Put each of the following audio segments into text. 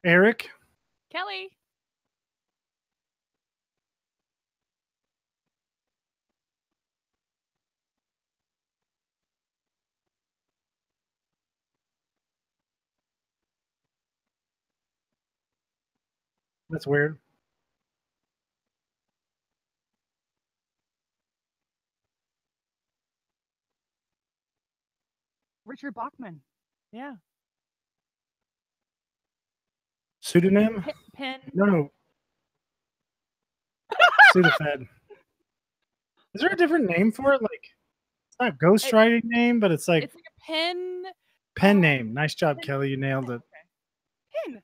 Erik. Kelly. That's weird. Richard Bachman. Yeah. Pseudonym? Pen. No. Sudafed. Is there a different name for it? Like, it's not ghostwriting name, but it's like a pen. Pen name. Nice job, Kelly. You nailed it. Okay. Pen.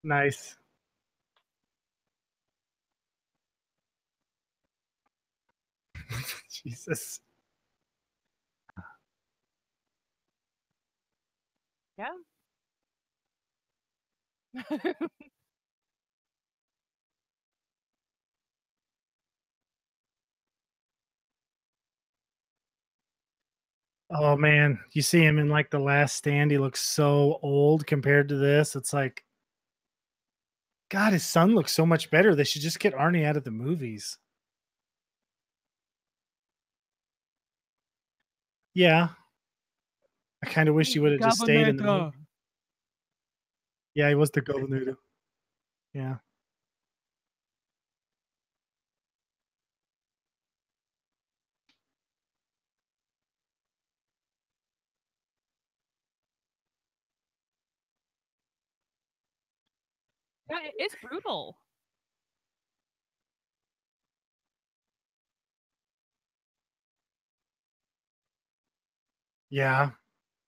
Nice. Jesus. Yeah. Oh man, you see him in like The Last Stand. He looks so old compared to this. It's like, God, his son looks so much better. They should just get Arnie out of the movies. Yeah. I kind of wish he would have just stayed in the movie. Yeah, he was the governor. Yeah. Yeah, it's brutal. Yeah.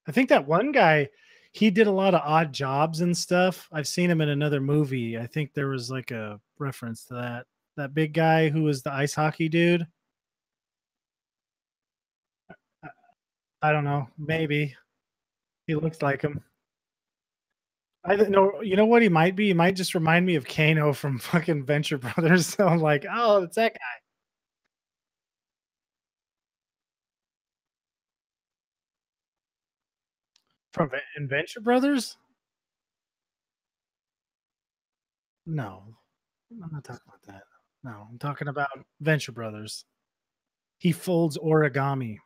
I think that one guy, he did a lot of odd jobs and stuff. I've seen him in another movie. I think there was like a reference to that. That big guy who was the ice hockey dude. I I don't know. Maybe he looks like him. I don't know. You know what he might be? He might just remind me of Kano from fucking Venture Brothers. So I'm like, oh, it's that guy from Venture Brothers. No, I'm not talking about that. No, I'm talking about Venture Brothers. He folds origami.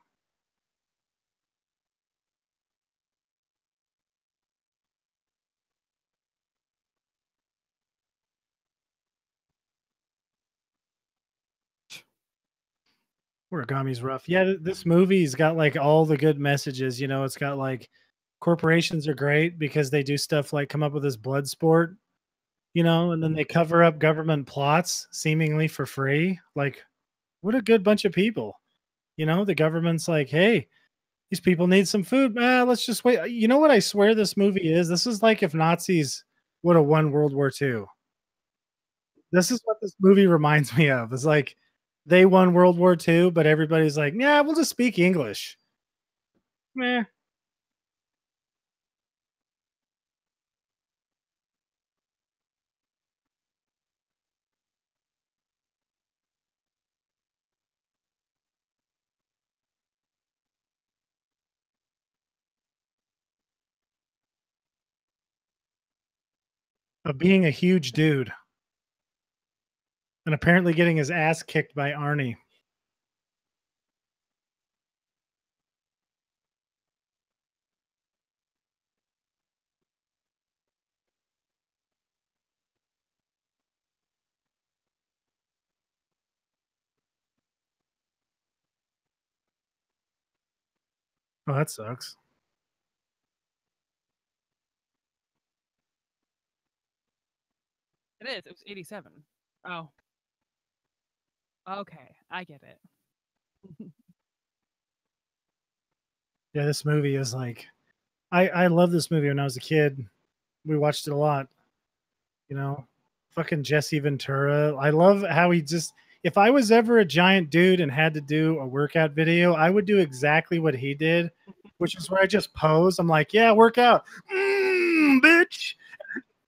Origami's rough. Yeah, this movie's got like all the good messages. You know, it's got like corporations are great because they do stuff like come up with this blood sport, you know, and then they cover up government plots seemingly for free. Like, what a good bunch of people. You know, the government's like, hey, these people need some food. Let's just wait. You know what I swear this movie is? This is like if Nazis would have won World War II. This is what this movie reminds me of. It's like they won World War II, but everybody's like, yeah, we'll just speak English. Meh. Of being a huge dude and apparently getting his ass kicked by Arnie. Oh, that sucks. It is. It was 87. Oh. Okay, I get it. Yeah, this movie is like I love this movie when I was a kid. We watched it a lot, you know. Fucking Jesse Ventura. I love how he just if I was ever a giant dude and had to do a workout video, I would do exactly what he did, which is where I just pose. I'm like, yeah, workout. Bitch.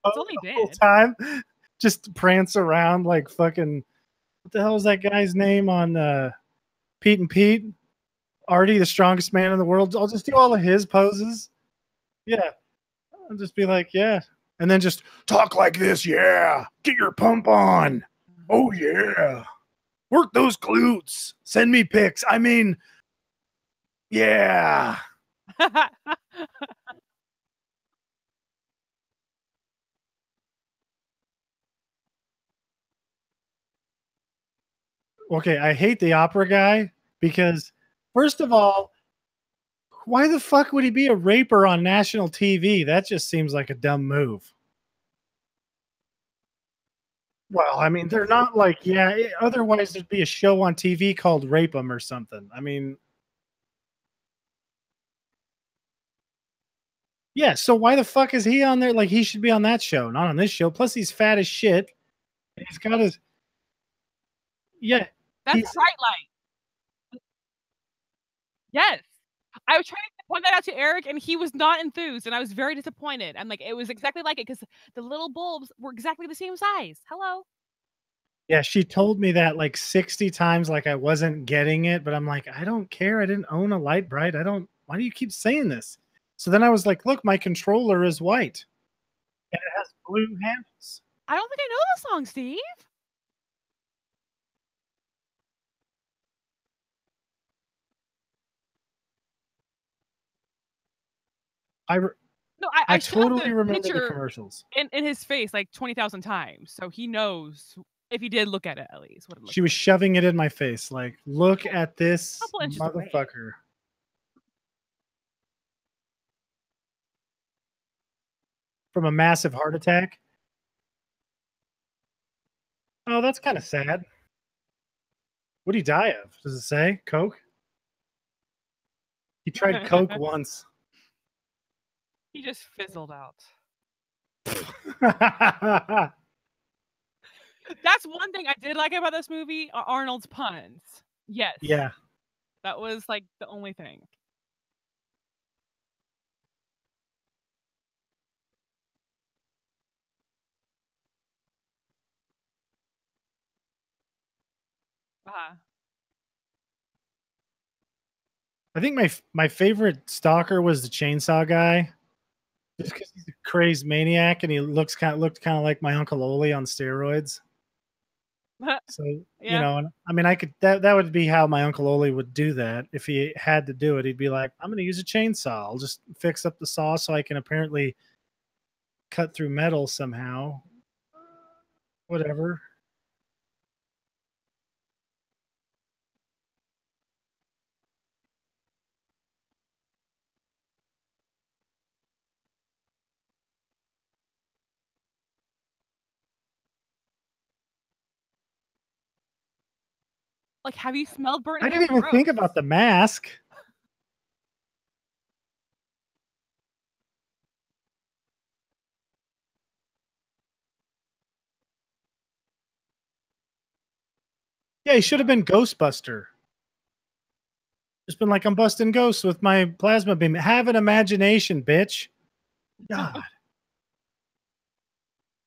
That's Pose all he the whole did. time. Just prance around like fucking what the hell is that guy's name on Pete and Pete? Artie, the strongest man in the world. I'll just do all of his poses. Yeah. I'll just be like, yeah. And then just talk like this. Yeah. Get your pump on. Oh, yeah. Work those glutes. Send me pics. I mean, yeah. Okay. I hate the opera guy because, first of all, why the fuck would he be a raper on national TV? That just seems like a dumb move. Well, I mean, they're not like, yeah, otherwise there'd be a show on TV called Rape 'em or something. I mean, yeah, so why the fuck is he on there? Like, he should be on that show, not on this show. Plus, he's fat as shit. He's got his, yeah, That's he's, Bright Light. Yes. I was trying to point that out to Eric, and he was not enthused, and I was very disappointed. I'm like, it was exactly like it because the little bulbs were exactly the same size. Hello. yeah, she told me that like 60 times, like I wasn't getting it, but I'm like, I don't care. I didn't own a Light Bright. I don't, why do you keep saying this? So then I was like, look, my controller is white and it has blue handles. I don't think I know the song, Steve. I, No, I, I I showed totally the remember the picture commercials. in his face like 20,000 times, so he knows if he did look at it at least what it She looked was like. shoving it in my face. Like, look at A this couple inches away. motherfucker. From a massive heart attack. Oh, that's kind of sad. What did he die of? Does it say? Coke? He tried Coke once. He just fizzled out. That's one thing I did like about this movie, Arnold's puns. Yes. Yeah. That was like the only thing. Uh-huh. I think my favorite stalker was the chainsaw guy. Just because he's a crazed maniac and he looked kind of like my Uncle Oli on steroids. So, you Yeah. know, and I mean I could that would be how my Uncle Oli would do that. If he had to do it, he'd be like, I'm gonna use a chainsaw. I'll just fix up the saw so I can apparently cut through metal somehow. Whatever. Like, have you smelled burnt I hair? didn't even think Gross. about the mask. Yeah, he should have been Ghostbuster. Just been like, I'm busting ghosts with my plasma beam. Have an imagination, bitch. God.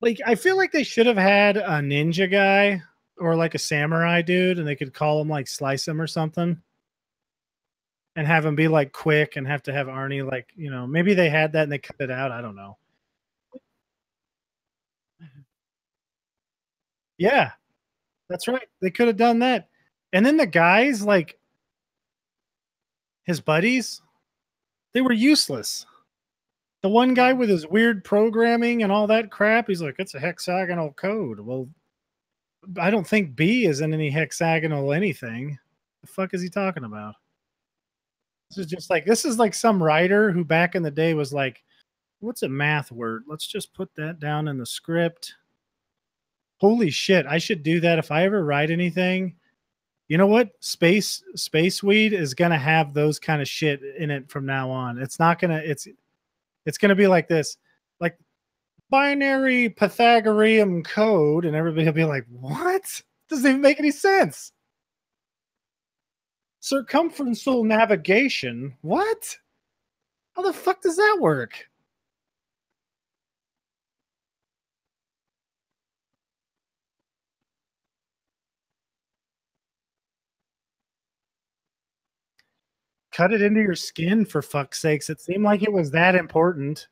Like, I feel like they should have had a ninja guy or like a samurai dude, and they could call him like Slice him or something, and have him be like quick, and have to have Arnie like, you know, maybe they had that and they cut it out. I don't know. Yeah, that's right. They could have done that. And then the guys, like his buddies, they were useless. The one guy with his weird programming and all that crap, he's like, it's a hexagonal code. Well, I don't think B is in any hexagonal anything. The fuck is he talking about? This is like some writer who back in the day was like, what's a math word? Let's just put that down in the script. Holy shit, I should do that if I ever write anything. You know what? Space weed is gonna have those kind of shit in it from now on. It's not gonna. It's gonna be like this, like binary Pythagorean code, and everybody will be like, "What? Doesn't even make any sense." Circumferential navigation. What? How the fuck does that work? Cut it into your skin, for fuck's sakes. It seemed like it was that important.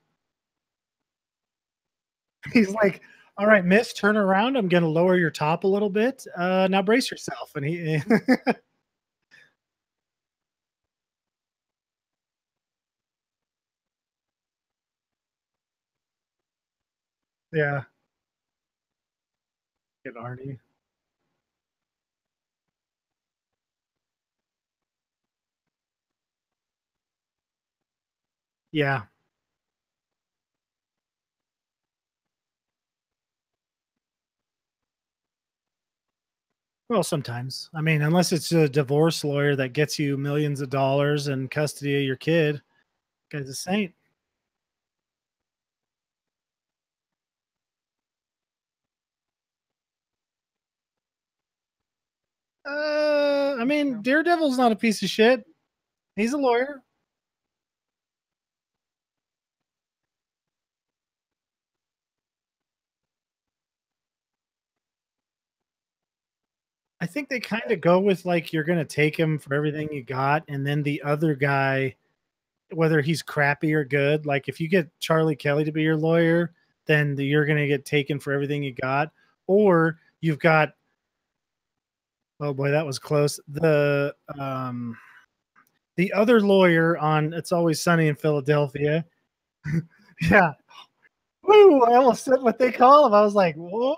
He's like, all right, miss, turn around. I'm going to lower your top a little bit. Now brace yourself. And he, yeah, get Arnie. Yeah. Well, sometimes. I mean, unless it's a divorce lawyer that gets you millions of dollars and custody of your kid, guy's a saint. I mean, Daredevil's not a piece of shit. He's a lawyer. I think they kind of go with like you're going to take him for everything you got, and then the other guy, whether he's crappy or good, like if you get Charlie Kelly to be your lawyer, then you're going to get taken for everything you got, or you've got, oh boy, that was close. The other lawyer on It's Always Sunny in Philadelphia. Yeah. Woo! I almost said what they call him. I was like, whoa,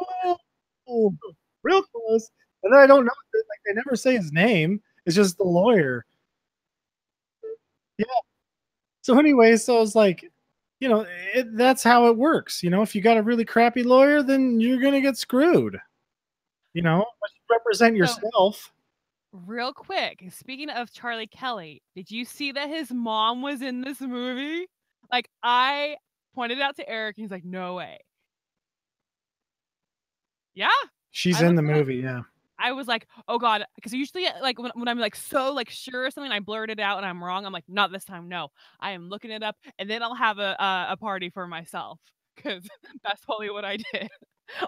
real close. And then I don't know, like they never say his name. It's just the lawyer. Yeah. So anyway, so I was like, that's how it works. If you got a really crappy lawyer, then you're gonna get screwed. But you represent yourself. Real quick, speaking of Charlie Kelly, did you see that his mom was in this movie? Like, I pointed out to Eric, and he's like, no way. Yeah. She's in the movie, yeah. I was like, oh god, because usually like when I'm like so like sure of something, I blurt it out and I'm wrong. I'm like, not this time. No, I am looking it up, and then I'll have a party for myself because that's totally what I did.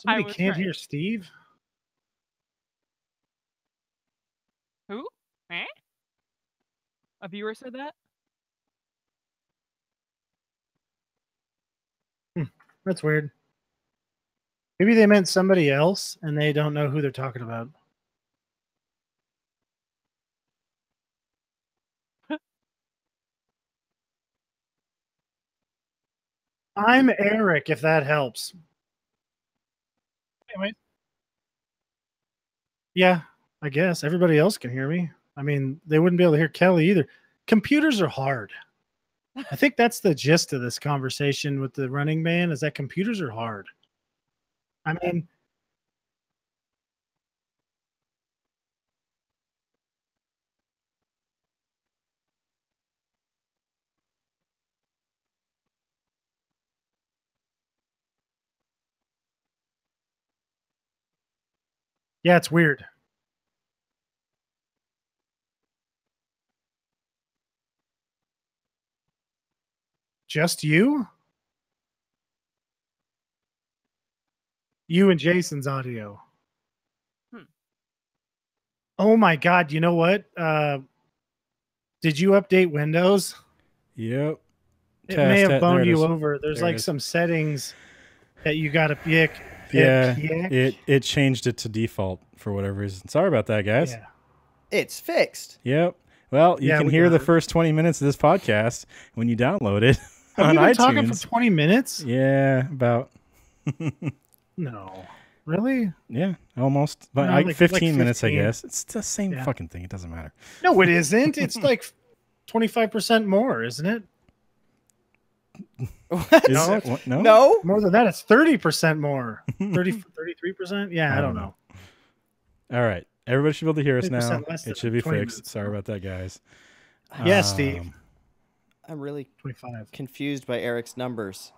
Somebody can't hear Steve. Who? Eh? A viewer said that. That's weird. Maybe they meant somebody else and they don't know who they're talking about. I'm Erik, if that helps. Anyway. Yeah, I guess everybody else can hear me. I mean, they wouldn't be able to hear Kelly either. Computers are hard. I think that's the gist of this conversation with the Running Man, is that computers are hard. I mean, yeah, it's weird. Just you? You and Jason's audio. Oh my god, you know what? Did you update Windows? Yep. It may have boned you over. There's like some settings that you got to pick. Yeah, it changed it to default for whatever reason. Sorry about that, guys. Yeah. It's fixed. Yep. Well, you can hear the first 20 minutes of this podcast when you download it on iTunes. Talking for 20 minutes? Yeah, about. No. Really? Yeah, almost. But no, like 15 minutes, I guess. It's the same fucking thing. It doesn't matter. No, it isn't. It's like 25% more, isn't it? What? No. More than that, it's 30% more. 33%? Yeah, I don't know. All right. Everybody should be able to hear us now. less It than should be 20 fixed. minutes. Sorry about that, guys. Yeah, Steve. I'm really 25. confused by Eric's numbers.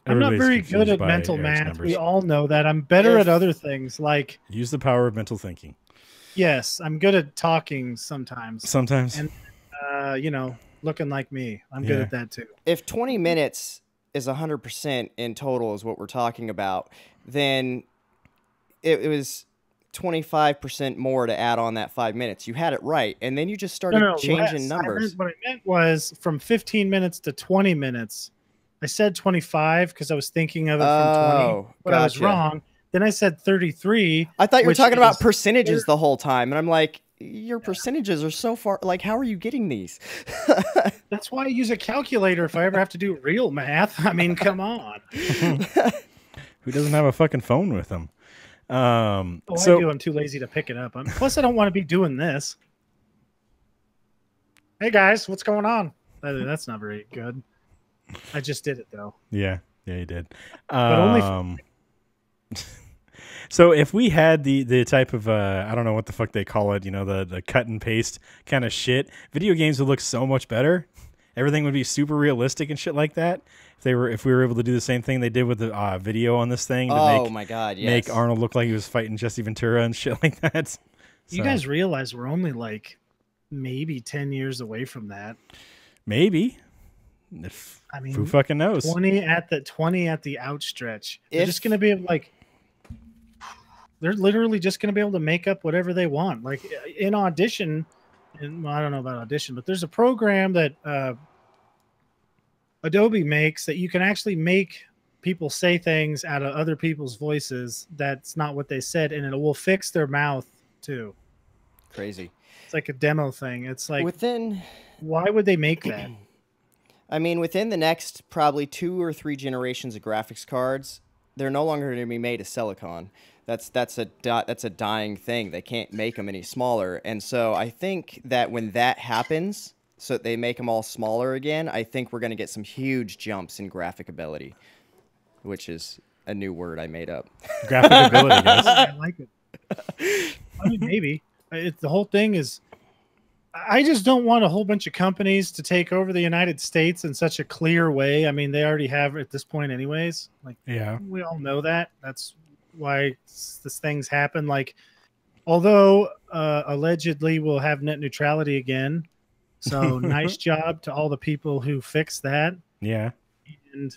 I'm not Everybody's very confused good at by mental Eric's math. numbers. We all know that. I'm better at other things. Like use the power of mental thinking. Yes, I'm good at talking sometimes. Sometimes. And looking like me. I'm good at that too. If 20 minutes is 100% in total is what we're talking about, then it was 25% more to add on that 5 minutes. You had it right, and then you just started changing numbers. What I meant was from 15 minutes to 20 minutes. I said 25 because I was thinking of it from 20, but I was wrong. Then I said 33. I thought you were talking about percentages the whole time, and I'm like, your percentages are so far. Like, how are you getting these? That's why I use a calculator if I ever have to do real math. I mean, come on. Who doesn't have a fucking phone with them? I do. I'm too lazy to pick it up. Plus, I don't want to be doing this. Hey, guys, what's going on? That's not very good. I just did it, though. Yeah, you did. But only so if we had the type of, I don't know what the fuck they call it, the cut and paste kind of shit, video games would look so much better. Everything would be super realistic and shit like that. If we were able to do the same thing they did with the video on this thing to my God, yes. make Arnold look like he was fighting Jesse Ventura and shit like that. So, you guys realize we're only like maybe 10 years away from that. Maybe. Who fucking knows? 20 at the outstretch. They're just going to be like, they're literally just going to be able to make up whatever they want. Like in Audition, and I don't know about Audition, but there's a program that Adobe makes that you can actually make people say things out of other people's voices that's not what they said, and it will fix their mouth too. Crazy. It's like a demo thing. It's like, why would they make that? I mean, within the next probably 2 or 3 generations of graphics cards, they're no longer going to be made of silicon. That's a dying thing. They can't make them any smaller. And so I think that when that happens, so that they make them all smaller again, I think we're going to get some huge jumps in graphic ability, which is a new word I made up. Graphic ability, guys. I like it. I mean, maybe. The whole thing is, I just don't want a whole bunch of companies to take over the United States in such a clear way. I mean, they already have at this point anyways. Like, yeah, we all know that. That's why these things happen. Like, although allegedly we'll have net neutrality again. So nice job to all the people who fixed that. Yeah. And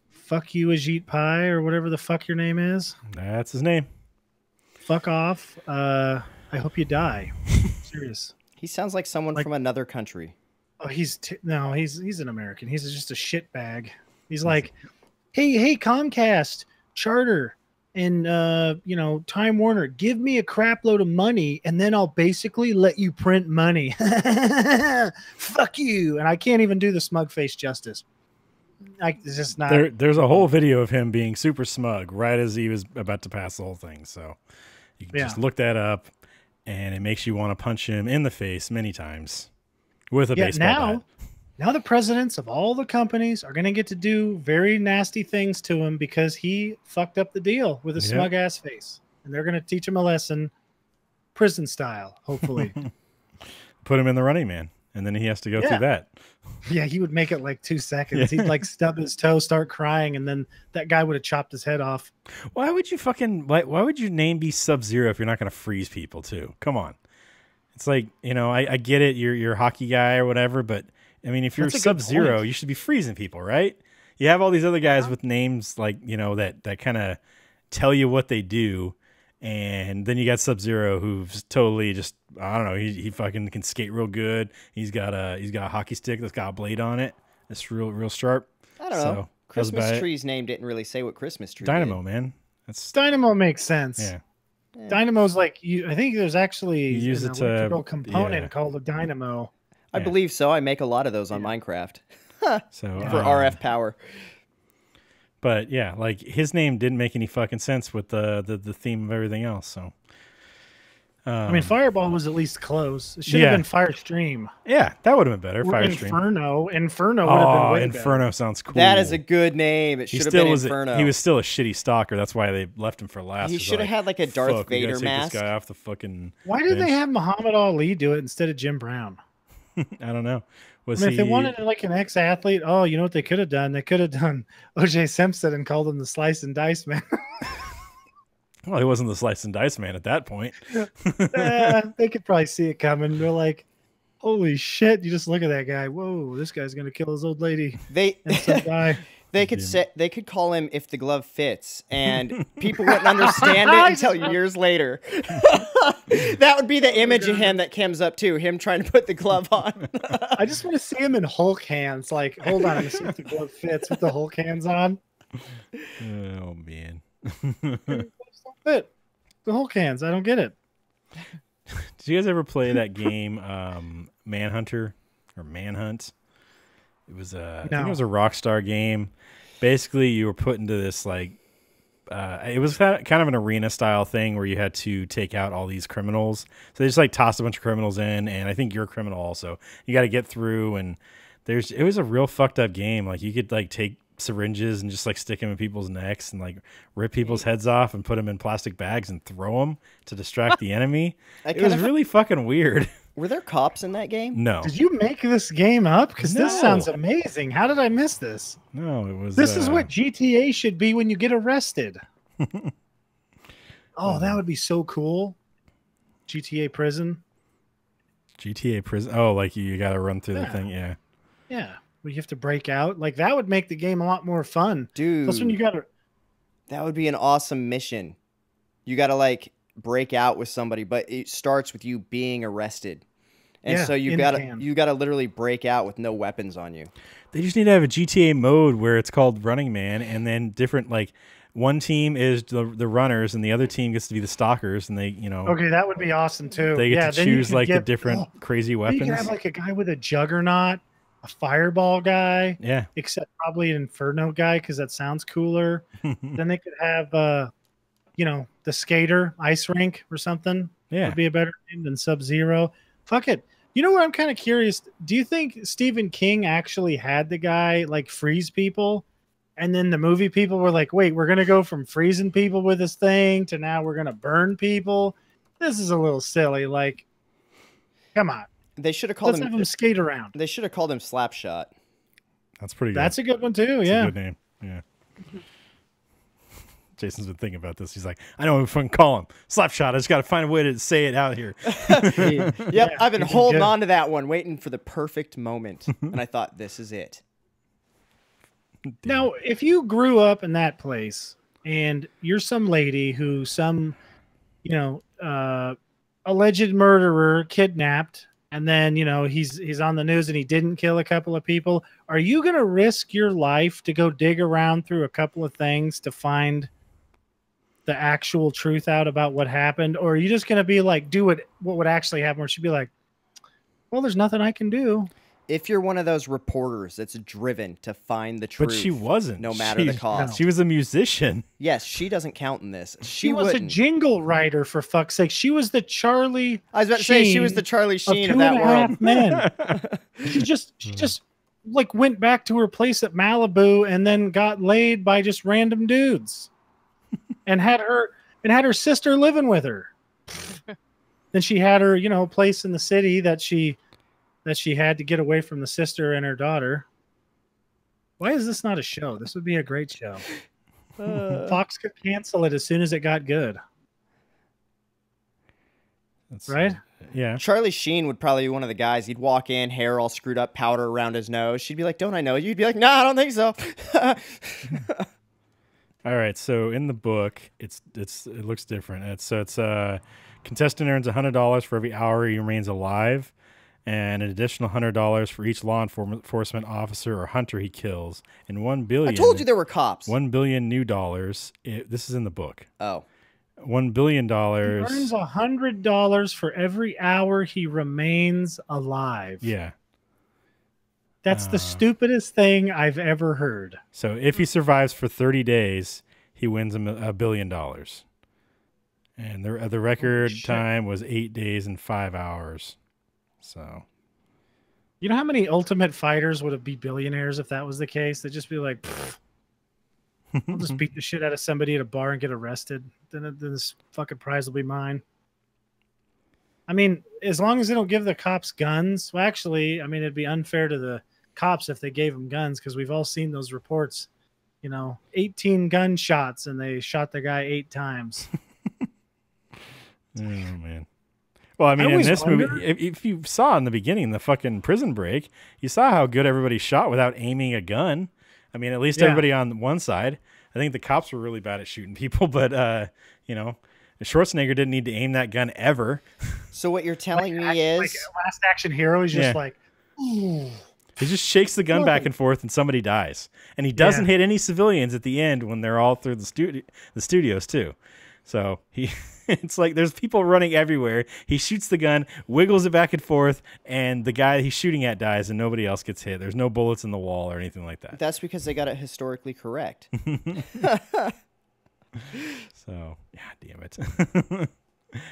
fuck you, Ajit Pai, or whatever the fuck your name is. That's his name. Fuck off. I hope you die. Serious. He sounds like someone from another country. Oh, he's an American. He's just a shitbag. He's like, hey, Comcast, Charter, and Time Warner, give me a crap load of money, and then I'll basically let you print money. Fuck you. And I can't even do the smug face justice. It's just not. There's a whole video of him being super smug right as he was about to pass the whole thing. So you can just look that up. And it makes you want to punch him in the face many times with a baseball bat. Now the presidents of all the companies are going to get to do very nasty things to him because he fucked up the deal with a smug ass face. And they're going to teach him a lesson, prison style, hopefully. Put him in the Running Man, and then he has to go through that. Yeah, he would make it like 2 seconds. He'd like stub his toe, start crying, and then that guy would have chopped his head off. Why would your name be Sub-Zero if you're not going to freeze people too? Come on. It's like, I get it, you're a hockey guy or whatever, but I mean, if you're Sub-Zero, you should be freezing people, right? You have all these other guys with names like, that kind of tell you what they do. And then you got Sub-Zero, who's totally just, I don't know, he fucking can skate real good. He's got a hockey stick that's got a blade on it. It's real sharp. I don't know. Christmas Tree's name didn't really say what Christmas Tree Dynamo, did. Man. Dynamo makes sense. Yeah. Dynamo's like, I think there's actually an electrical component called a dynamo. I believe so. I make a lot of those on Minecraft. For RF power. But yeah, like his name didn't make any fucking sense with the theme of everything else. So I mean, Fireball was at least close. It should have been Firestream. Yeah, that would have been better. Or Firestream. Inferno. Inferno would have been way Inferno better. sounds cool. That is a good name. It should have been Inferno. He was still a shitty stalker. That's why they left him for last. He should have had like a Darth Vader mask. This guy off the fucking Why did they have Muhammad Ali do it instead of Jim Brown? I don't know. If they wanted like an ex-athlete, you know what they could have done? They could have done O.J. Simpson and called him the Slice and Dice Man. Well, he wasn't the Slice and Dice Man at that point. They could probably see it coming. They're like, holy shit, you just look at that guy. Whoa, this guy's going to kill his old lady. They could call him If the Glove Fits, and people wouldn't understand it until years later. That would be the image of him that comes up too, him trying to put the glove on. I just want to see him in Hulk hands. Like, hold on, see if the glove fits with the Hulk hands on. Oh, man. Fit. The Hulk hands. I don't get it. Did you guys ever play that game, Manhunter or Manhunt? It was I think it was a Rockstar game. Basically, you were put into this like, it was kind of an arena style thing where you had to take out all these criminals. So they just like tossed a bunch of criminals in, and I think you're a criminal also. You got to get through, and it was a real fucked up game. Like you could like take syringes and just like stick them in people's necks and like rip people's heads off and put them in plastic bags and throw them to distract the enemy. It was really fucking weird. Were there cops in that game? No. Did you make this game up? Because this sounds amazing. How did I miss this? No, it was. This is what GTA should be when you get arrested. Oh, that would be so cool. GTA prison. GTA prison. Oh, like you got to run through the thing. Yeah. Yeah. Where you have to break out. Like that would make the game a lot more fun. Dude. That's when you got to. That would be an awesome mission. You got to like break out with somebody, but it starts with you being arrested. And so you got to literally break out with no weapons on you. They just need to have a GTA mode where it's called Running Man, and then different like one team is the runners and the other team gets to be the stalkers, and they, you know. Okay, that would be awesome too. They get to choose like the different crazy weapons. You can have like a guy with a juggernaut, a fireball guy. Yeah. Except probably an inferno guy because that sounds cooler. Then they could have you know, the skater ice rink or something. Yeah. Would be a better name than Sub-Zero. Fuck it. You know what? I'm kind of curious. Do you think Stephen King actually had the guy like freeze people? And then the movie people were like, wait, we're going to go from freezing people with this thing to now we're going to burn people. This is a little silly. Like, come on. They should have called Let's have him skate around. They should have called him Slapshot. That's pretty good. That's a good one too. That's yeah. a good name. Yeah. Jason's been thinking about this. He's like, I know what we fucking call him. Slapshot. I just got to find a way to say it out here. Yep. I've been holding on to that one, waiting for the perfect moment. And I thought, this is it. Now, if you grew up in that place and you're some lady who some, you know, alleged murderer kidnapped, and then, you know, he's on the news and he didn't kill a couple of people, are you going to risk your life to go dig around through a couple of things to find the actual truth out about what happened? Or are you just going to be like, do what would actually happen? Or she'd be like, well, there's nothing I can do. If you're one of those reporters that's driven to find the truth. But she wasn't. No matter the cost. She was a musician. Yes, she doesn't count in this. She was a jingle writer, for fuck's sake. She was the Charlie I was about to say, she was the Charlie Sheen of that world. Men. She just like went back to her place at Malibu and then got laid by just random dudes. And had her sister living with her. Then she had her, you know, place in the city that she had to get away from the sister and her daughter. Why is this not a show? This would be a great show. Fox could cancel it as soon as it got good. Right? Yeah. Charlie Sheen would probably be one of the guys. He'd walk in, hair all screwed up, powder around his nose. She'd be like, don't I know you? You'd be like, no, I don't think so. All right, so in the book, it looks different. It's contestant earns $100 for every hour he remains alive, and an additional $100 for each law enforcement officer or hunter he kills, and $1 billion. I told you there were cops. $1 billion new dollars. This is in the book. Oh. $1 billion. He earns $100 for every hour he remains alive. Yeah. That's the stupidest thing I've ever heard. So if he survives for 30 days, he wins $1 billion. And the record time was 8 days and 5 hours. So, you know how many Ultimate Fighters would have be billionaires if that was the case? They'd just be like, I'll just beat the shit out of somebody at a bar and get arrested. Then this fucking prize will be mine. I mean, as long as they don't give the cops guns. Well, actually, I mean, it'd be unfair to the cops if they gave them guns, because we've all seen those reports. 18 gunshots and they shot the guy 8 times. Oh man. Well, I mean, in this movie, if you saw in the beginning, the fucking Prison Break, you saw how good everybody shot without aiming a gun. I mean, at least everybody on one side. I think the cops were really bad at shooting people, but Schwarzenegger didn't need to aim that gun ever. So what you're telling me is, like Last Action Hero is just like, ooh. He just shakes the gun back and forth, and somebody dies. And he doesn't hit any civilians at the end when they're all through the studios too. So it's like there's people running everywhere. He shoots the gun, wiggles it back and forth, and the guy he's shooting at dies, and nobody else gets hit. There's no bullets in the wall or anything like that. That's because they got it historically correct. So, damn it.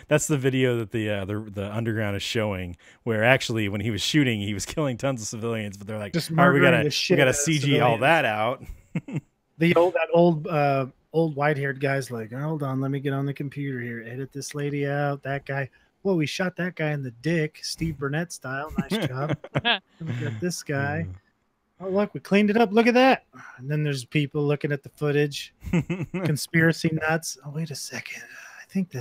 That's the video that the underground is showing, where actually when he was shooting, he was killing tons of civilians, but they're like, just all right, we gotta CG civilians. all that out. That old white-haired guy's like, hold on, let me get on the computer here, edit this lady out, that guy. Whoa, we shot that guy in the dick, Steve Burnett style. Nice job. We got this guy. Oh, look, we cleaned it up. Look at that. And then there's people looking at the footage. Conspiracy nuts. Oh, wait a second. I think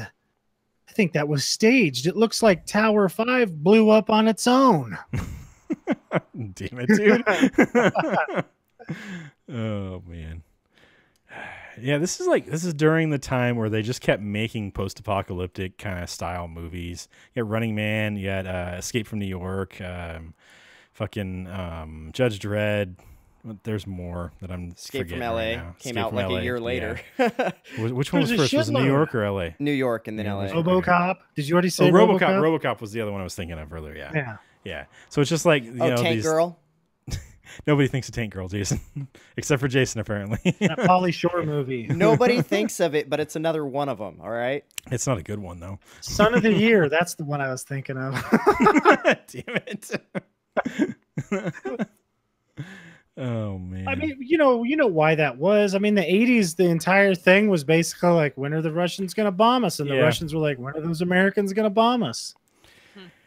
that was staged. It looks like Tower 5 blew up on its own. Damn it, dude. Oh, man. Yeah, this is during the time where they just kept making post-apocalyptic kind of style movies. You got Running Man, you had Escape from New York, Judge Dredd. There's more that I'm Escape from forgetting LA right now. came out like a year later. Yeah. Which one was first? Was it New York or LA? New York and then LA. RoboCop. Did you already say RoboCop? RoboCop? RoboCop was the other one I was thinking of earlier. Yeah. Yeah. So it's just like Tank Girl. Nobody thinks of Tank Girl, Jason, except for Jason apparently. That Pauly Shore movie. Nobody thinks of it, but it's another one of them. All right. It's not a good one though. Son of the Year. That's the one I was thinking of. Damn it. Oh man. I mean, you know why that was. I mean, the 80s, the entire thing was basically like, when are the Russians going to bomb us? And the Russians were like, when are those Americans going to bomb us?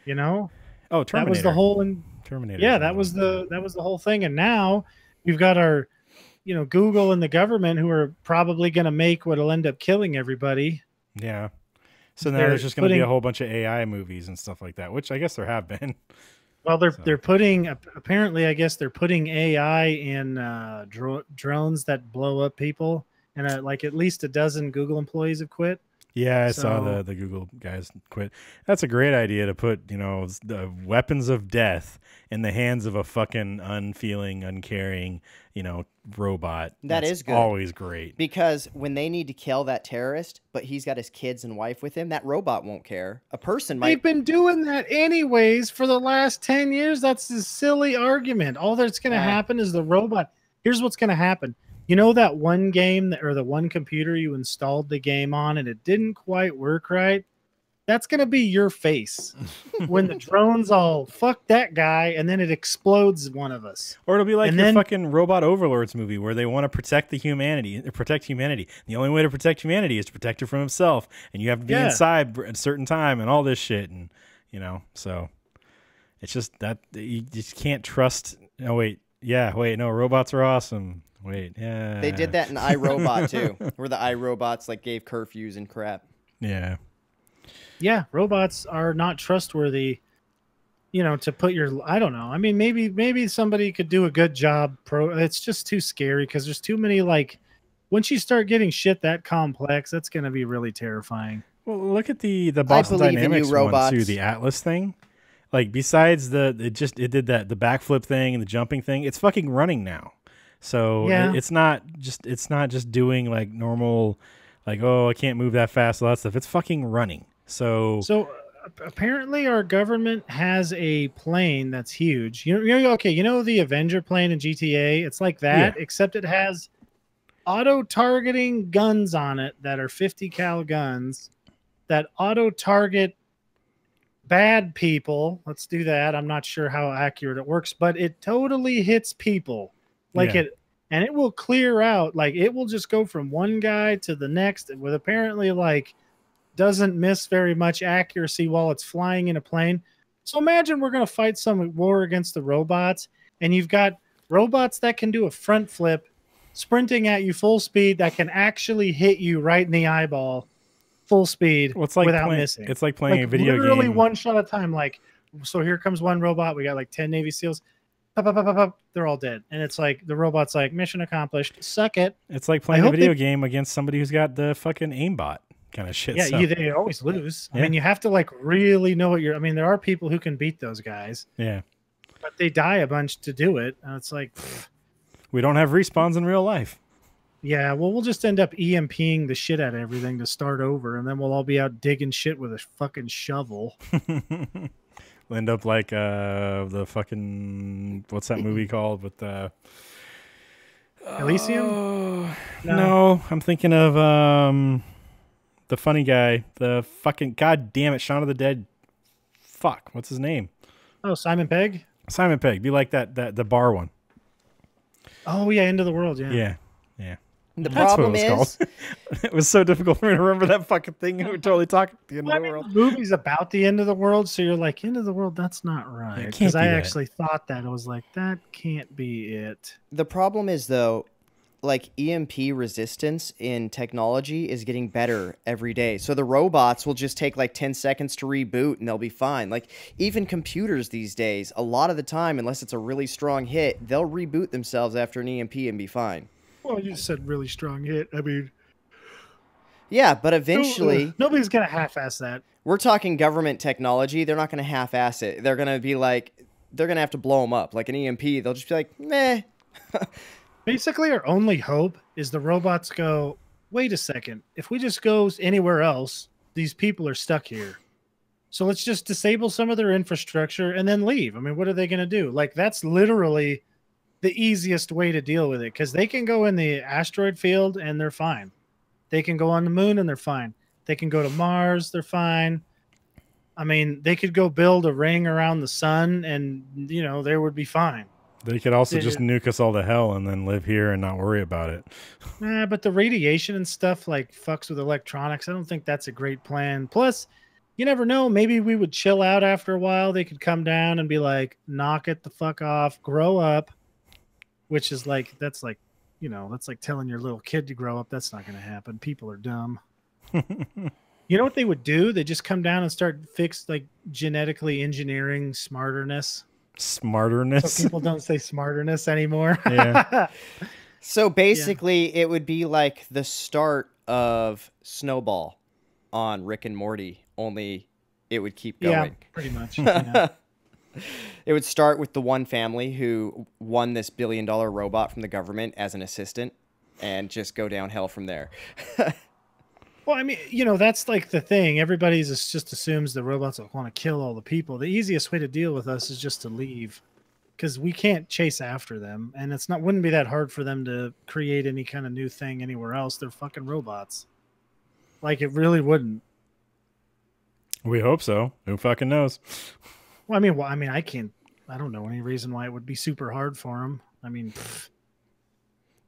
You know? Oh, Terminator. That was the whole Terminator. Yeah, that was the whole thing. And now we've got our, Google and the government who are probably going to make what'll end up killing everybody. Yeah. So now there's just going to be a whole bunch of AI movies and stuff like that, which I guess there have been. Well, they're putting, apparently, I guess they're putting AI in drones that blow up people, and like at least a dozen Google employees have quit. Yeah, I saw the Google guys quit. That's a great idea to put, the weapons of death in the hands of a fucking unfeeling, uncaring, robot. That's good. Always great. Because when they need to kill that terrorist, but he's got his kids and wife with him, that robot won't care. A person might. They've been doing that anyways for the last 10 years. That's a silly argument. All that's going to happen is the robot. Here's what's going to happen. You know that one game or the one computer you installed the game on and it didn't quite work right? That's going to be your face when the drones all fuck that guy and then it explodes one of us. Or it'll be like the fucking Robot Overlords movie where they want to protect humanity. The only way to protect humanity is to protect it from himself. And you have to be inside at a certain time and all this shit. And, so it's just that you just can't trust. Oh, wait. Yeah, wait. No, robots are awesome. Wait, yeah. They did that in iRobot too, where the iRobots like gave curfews and crap. Yeah. Yeah, robots are not trustworthy, to put your, I don't know. I mean, maybe somebody could do a good job. It's just too scary because there's too many, like, once you start getting shit that complex, that's going to be really terrifying. Well, look at the Boston Dynamics one too, the Atlas thing. Like, besides it did the backflip thing and the jumping thing, it's fucking running now. So it's not just doing like normal, like, oh, I can't move that fast, all that stuff. It's fucking running. So apparently our government has a plane that's huge. The Avenger plane in GTA? It's like that, except it has auto-targeting guns on it that are 50 cal guns. that auto target bad people. Let's do that. I'm not sure how accurate it works, but it totally hits people. Like Yeah. and it will clear out. Like it will just go from one guy to the next with apparently like doesn't miss very much accuracy while it's flying in a plane. So imagine we're going to fight some war against the robots, and you've got robots that can do a front flip, sprinting at you full speed that can actually hit you right in the eyeball, full speed, Well, it's like without missing. It's like playing a video literally game. one shot at a time. Like, so here comes one robot. We got like 10 Navy SEALs. Pop, pop, pop, pop, pop. They're all dead. And it's like the robot's like, mission accomplished. Suck it. It's like playing a video game against somebody who's got the fucking aimbot kind of shit. Yeah, they always lose. I mean, you have to like really know what you're. I mean, there are people who can beat those guys. Yeah, but they die a bunch to do it. And it's like, we don't have respawns in real life. Yeah, well, we'll just end up EMPing the shit out of everything to start over, and then we'll all be out digging shit with a fucking shovel. We'll end up like the fucking what's that movie called with the Elysium? No, I'm thinking of the funny guy, the fucking god damn it, Shaun of the Dead. Fuck, what's his name? Oh, Simon Pegg. Simon Pegg. Be like that the bar one. Oh yeah, End of the World. Yeah. The problem is, it was so difficult for me to remember that fucking thing. We were totally talking at the end of the world. The movie's about the end of the world, so you're like, end of the world, that's not right. Because I actually thought that. I was like, that can't be it. The problem is, though, like EMP resistance in technology is getting better every day. So the robots will just take like 10 seconds to reboot and they'll be fine. Like even computers these days, a lot of the time, unless it's a really strong hit, they'll reboot themselves after an EMP and be fine. Well, you said really strong hit. I mean, yeah, but eventually nobody's gonna half-ass that. We're talking government technology. They're not gonna half-ass it. They're gonna be like, they're gonna have to blow them up like an EMP. They'll just be like, meh. Basically, our only hope is the robots go, wait a second. If we just go anywhere else, these people are stuck here. So let's just disable some of their infrastructure and then leave. I mean, what are they going to do? Like, that's literally the easiest way to deal with it, because they can go in the asteroid field and they're fine. They can go on the moon and they're fine. They can go to Mars, they're fine. I mean, they could go build a ring around the sun and, you know, they would be fine. They could also just nuke us all to hell and then live here and not worry about it. But the radiation and stuff like fucks with electronics. I don't think that's a great plan. Plus, you never know. Maybe we would chill out after a while. They could come down and be like, knock it the fuck off, grow up. Which is like, that's like, you know, that's like telling your little kid to grow up. That's not going to happen. People are dumb. You know what they would do? They just come down and start like genetically engineering smarterness. Smarterness? So people don't say smarterness anymore. Yeah. So basically, it would be like the start of Snowball on Rick and Morty, only it would keep going. Yeah, pretty much. Yeah. It would start with the one family who won this billion-dollar robot from the government as an assistant and just go downhill from there. Well, I mean, you know, that's like the thing. Everybody just assumes the robots will want to kill all the people. The easiest way to deal with us is just to leave, because we can't chase after them, and wouldn't be that hard for them to create any kind of new thing anywhere else. They're fucking robots. Like, it really wouldn't. We hope so. Who fucking knows? Well, I mean, I don't know any reason why it would be super hard for them. I mean,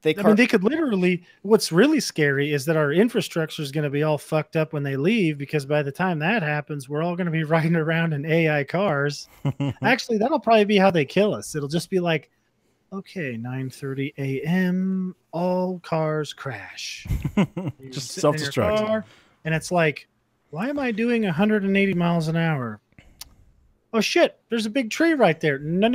they could literally, what's really scary is that our infrastructure is going to be all fucked up when they leave, because by the time that happens, we're all going to be riding around in AI cars. Actually, that'll probably be how they kill us. It'll just be like, okay, 9:30 a.m., all cars crash. Just self-destruct. And it's like, why am I doing 180 miles an hour? Oh shit, there's a big tree right there. No.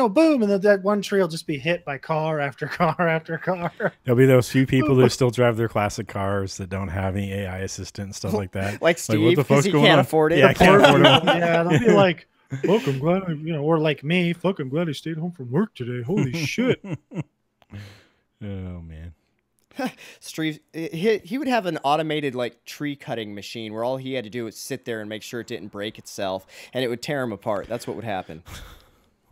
Boom. And then that one tree will just be hit by car after car after car. There'll be those few people who still drive their classic cars that don't have any AI assistant and stuff like that. Like Steve, because he can't afford it. Yeah, I can't afford it. Yeah, they'll be like, fuck, I'm glad, or like me, fuck, I'm glad I stayed home from work today. Holy shit. Oh, man. Steve, he would have an automated like tree cutting machine where all he had to do was sit there and make sure it didn't break itself, and it would tear him apart. That's what would happen.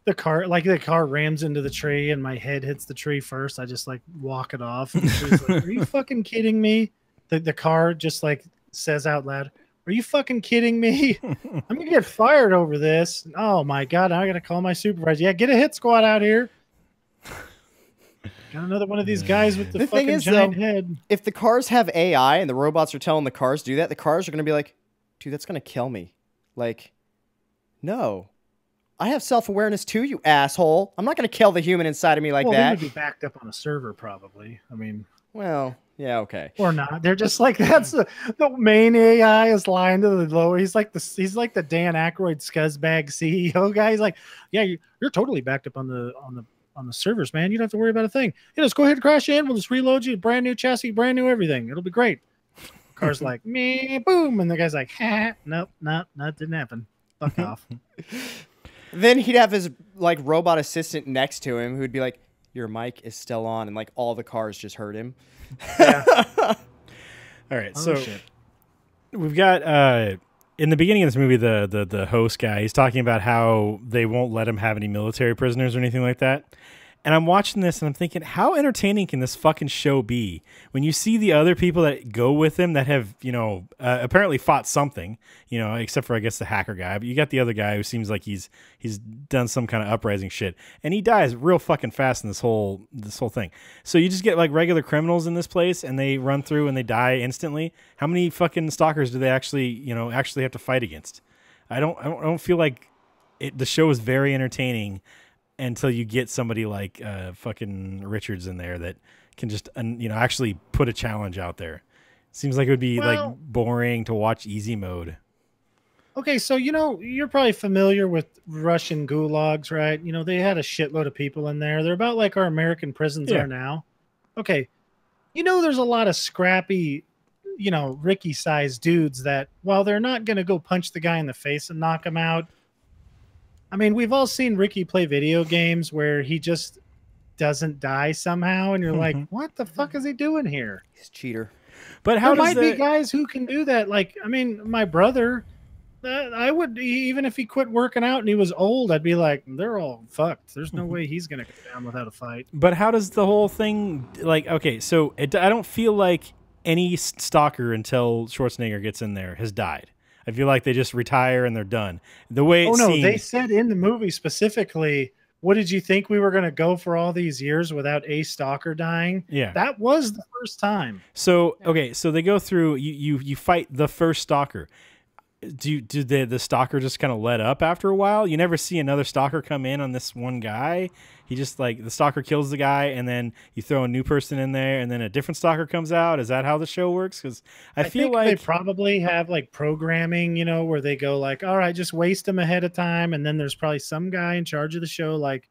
The car rams into the tree and my head hits the tree first. I just like walk it off. And the tree's like, are you fucking kidding me? The car just like says out loud, Are you fucking kidding me? I'm gonna get fired over this. Oh my god, I gotta call my supervisor. Yeah, get a hit squad out here. Got another one of these guys with the fucking thing is, giant though, head. if the cars have AI and the robots are telling the cars to do that, the cars are going to be like, dude, that's going to kill me. Like, no. I have self-awareness too, you asshole. I'm not going to kill the human inside of me like Well, that. they would be backed up on a server, probably. I mean, well, yeah, okay. or not. They're just like that's the main AI is lying to the lower. He's like the Dan Aykroyd scuzzbag CEO guy. He's like, yeah, you're totally backed up on the servers, man. You don't have to worry about a thing. You just go ahead and crash in. We'll just reload you, brand new chassis, brand new everything. It'll be great. Car's like, me, boom, and the guy's like, ha, nope, that didn't happen. Fuck off. Then he'd have his like robot assistant next to him who'd be like, your mic is still on, and like all the cars just heard him. Yeah. All right, so shit. we've got in the beginning of this movie, the host guy, he's talking about how they won't let him have any military prisoners or anything like that. And I'm watching this and I'm thinking, how entertaining can this fucking show be when you see the other people that go with him that have, apparently fought something, except for, I guess, the hacker guy. But you got the other guy who seems like he's done some kind of uprising shit. And he dies real fucking fast in this whole thing. So you just get like regular criminals in this place and they run through and they die instantly. How many fucking stalkers do they actually have to fight against? I don't feel like the show is very entertaining until you get somebody like fucking Richards in there that can just actually put a challenge out there. Seems like it would be like boring to watch easy mode. Okay, so you're probably familiar with Russian gulags, right? They had a shitload of people in there. They're about like our American prisons are now. Okay, there's a lot of scrappy, Ricky-sized dudes that while they're not going to go punch the guy in the face and knock him out. I mean, we've all seen Ricky play video games where he just doesn't die somehow, and you're like, what the fuck is he doing here? He's a cheater. But how there might be guys who can do that. Like, I mean, my brother, I would, even if he quit working out and he was old, I'd be like, they're all fucked. There's no way he's going to go down without a fight. But how does the whole thing, like, okay, so I don't feel like any stalker until Schwarzenegger gets in there has died. I feel like they just retire and they're done. The way they said in the movie specifically, what did you think we were going to go for all these years without a stalker dying? Yeah. That was the first time. So, okay, so they go through, you fight the first stalker. Do the stalker just kind of let up after a while? You never see another stalker come in on this one guy. He just like the stalker kills the guy, and then you throw a new person in there, and then a different stalker comes out. Is that how the show works? Because I feel think like they probably have like programming, where they go like, all right, just waste them ahead of time, and then there's probably some guy in charge of the show like,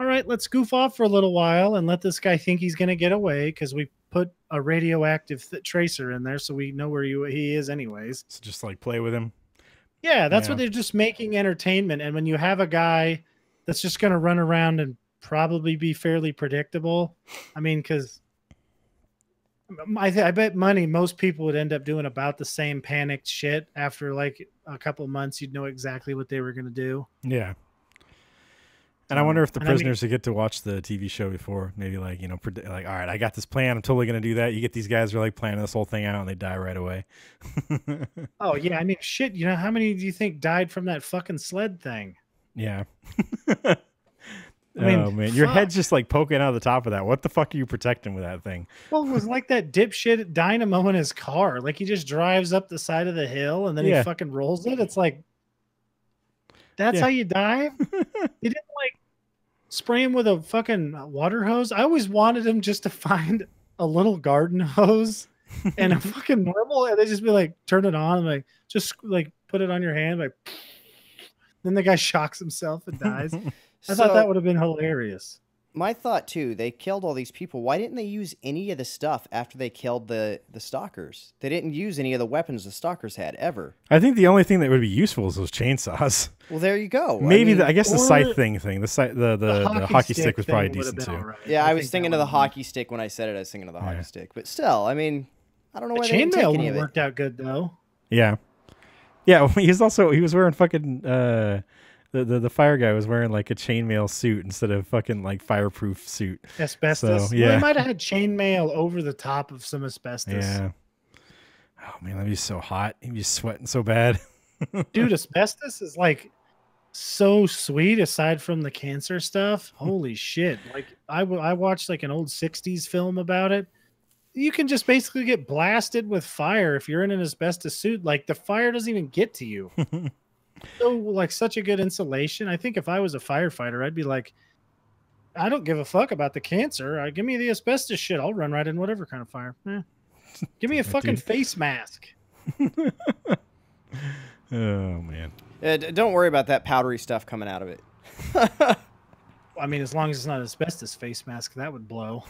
all right, let's goof off for a little while and let this guy think he's going to get away because we put a radioactive tracer in there so we know where he is anyways. So just like play with him. Yeah, that's what they're just making entertainment. And when you have a guy that's just going to run around and probably be fairly predictable, I mean, because I bet most people would end up doing about the same panicked shit after like a couple months. You'd know exactly what they were going to do. Yeah. And I wonder if the prisoners who get to watch the TV show before, maybe like, like, all right, I got this plan. I'm totally going to do that. You get these guys who are like planning this whole thing out and they die right away. Oh, yeah. I mean, shit. How many do you think died from that fucking sled thing? Yeah. I mean, oh, man. Your head's just like poking out of the top of that. What the fuck are you protecting with that thing? Well, it was like that dipshit dynamo in his car. Like he just drives up the side of the hill and then he fucking rolls it. It's like, that's how you die? You didn't like spray him with a fucking water hose? I always wanted him just to find a little garden hose and a fucking normal, and they just be like, turn it on, and like just like put it on your hand, like then the guy shocks himself and dies. I thought that would have been hilarious. My thought too, they killed all these people. Why didn't they use any of the stuff after they killed the stalkers? They didn't use any of the weapons the stalkers had ever. I think the only thing that would be useful is those chainsaws. Well, there you go. Maybe I guess the scythe thing, the hockey stick was probably decent too. Right. Yeah, I was thinking of the hockey stick when I said it. I was thinking of the hockey stick, but still, I mean, I don't know why they didn't take any of it. Worked out good though. Yeah, yeah. He was wearing fucking. The fire guy was wearing like a chainmail suit instead of fucking like fireproof suit. Asbestos. So, yeah. Well, they might have had chainmail over the top of some asbestos. Yeah. Oh man, that'd be so hot. He'd be sweating so bad. Dude, asbestos is like so sweet aside from the cancer stuff. Holy shit. Like I watched like an old 60s film about it. You can just basically get blasted with fire if you're in an asbestos suit. Like the fire doesn't even get to you. So like such a good insulation. I think if I was a firefighter, I'd be like, I don't give a fuck about the cancer. Give me the asbestos shit. I'll run right in whatever kind of fire. Give me a fucking face mask. Oh man. Don't worry about that powdery stuff coming out of it. I mean, as long as it's not an asbestos face mask, that would blow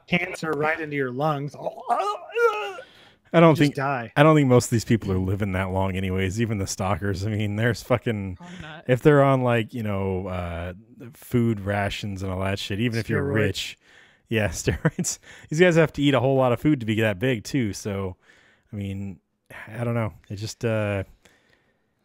cancer right into your lungs. I don't think most of these people are living that long anyways, even the stalkers. I mean, there's fucking if they're on like, food rations and all that shit, even if you're rich. Yeah, steroids. These guys have to eat a whole lot of food to be that big too. So, I mean, I don't know. It just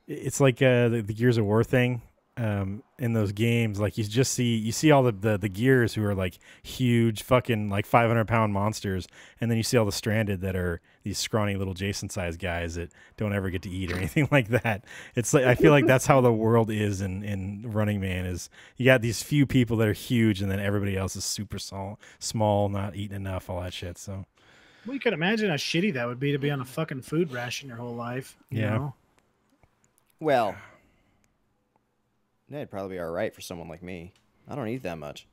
it's like the Gears of War thing. In those games, like you see all the gears who are like huge fucking like 500-pound monsters, and then you see all the stranded that are these scrawny little Jason sized guys that don't ever get to eat or anything like that. It's like I feel like that's how the world is in Running Man. Is you got these few people that are huge, and then everybody else is super small, not eating enough, all that shit. So well, you can imagine how shitty that would be to be on a fucking food ration your whole life. You know? Well, that'd probably be all right for someone like me. I don't eat that much.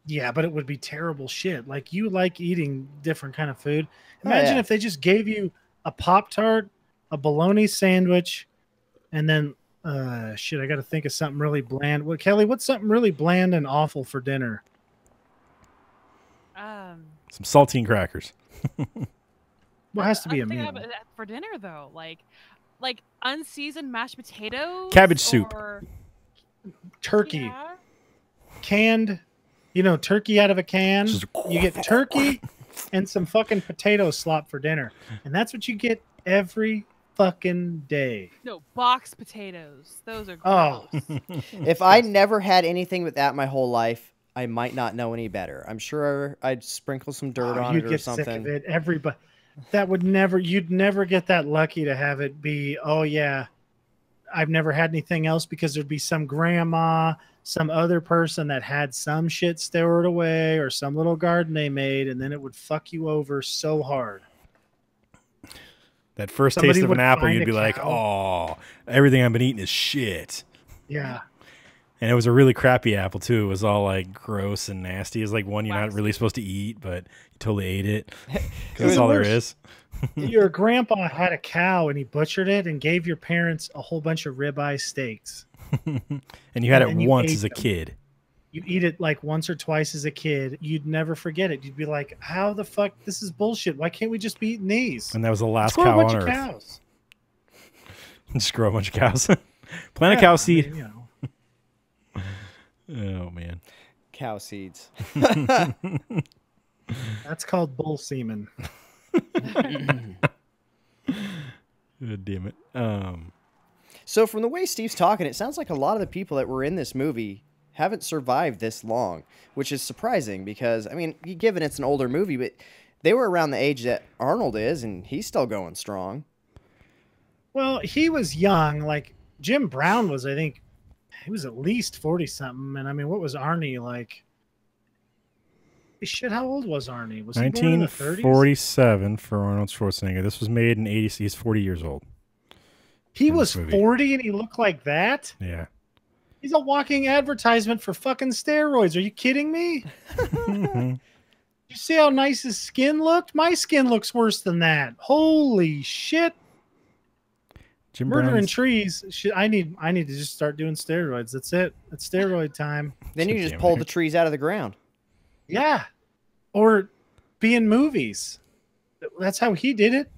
Yeah, but it would be terrible shit. Like you like eating different kind of food. Imagine if they just gave you a Pop-Tart, a bologna sandwich, and then shit, I got to think of something really bland. Well, Kelly, what's something really bland and awful for dinner? Some saltine crackers. Well, it has to be a meal. For dinner though, like unseasoned mashed potatoes, cabbage soup, turkey, yeah. Canned, turkey out of a can. You get turkey and some fucking potato slop for dinner, and that's what you get every fucking day. No, boxed potatoes. Those are gross. If I never had anything with that my whole life, I might not know any better. I'm sure I'd sprinkle some dirt on it or something. You'd get sick of it. Everybody. You'd never get that lucky to have it be, oh yeah, I've never had anything else, because there'd be some grandma, some other person that had some shit stored away or some little garden they made, and then it would fuck you over so hard. That first taste of an apple, you'd be like, oh, everything I've been eating is shit. Yeah. And it was a really crappy apple too. It was all like gross and nasty. It's like one you're not really supposed to eat, but you totally ate it. Because that's all there is. Your grandpa had a cow and he butchered it and gave your parents a whole bunch of ribeye steaks. And you had it once as a kid. You eat it like once or twice as a kid. You'd never forget it. You'd be like, how the fuck? This is bullshit. Why can't we just be eating these? And that was the last cow on Earth. Cows. Just grow a bunch of cows. Plant a cow seed. Oh man, cow seeds. That's called bull semen. God damn it. So from the way Steve's talking, it sounds like a lot of the people that were in this movie haven't survived this long, which is surprising because, I mean, given it's an older movie, but they were around the age that Arnold is, and he's still going strong. Well, he was young. Like Jim Brown was, I think, he was at least 40-something. And I mean, what was Arnie like? Shit, how old was Arnie? Was he born in the 30s? 1947 for Arnold Schwarzenegger. This was made in 80s. He's 40 years old. He was 40 and he looked like that? Yeah. He's a walking advertisement for fucking steroids. Are you kidding me? You see how nice his skin looked? My skin looks worse than that. Holy shit. Jim Murdering trees. I need to just start doing steroids. That's it. It's steroid time. Then you just pull the trees out of the ground. Yeah. Or be in movies. That's how he did it.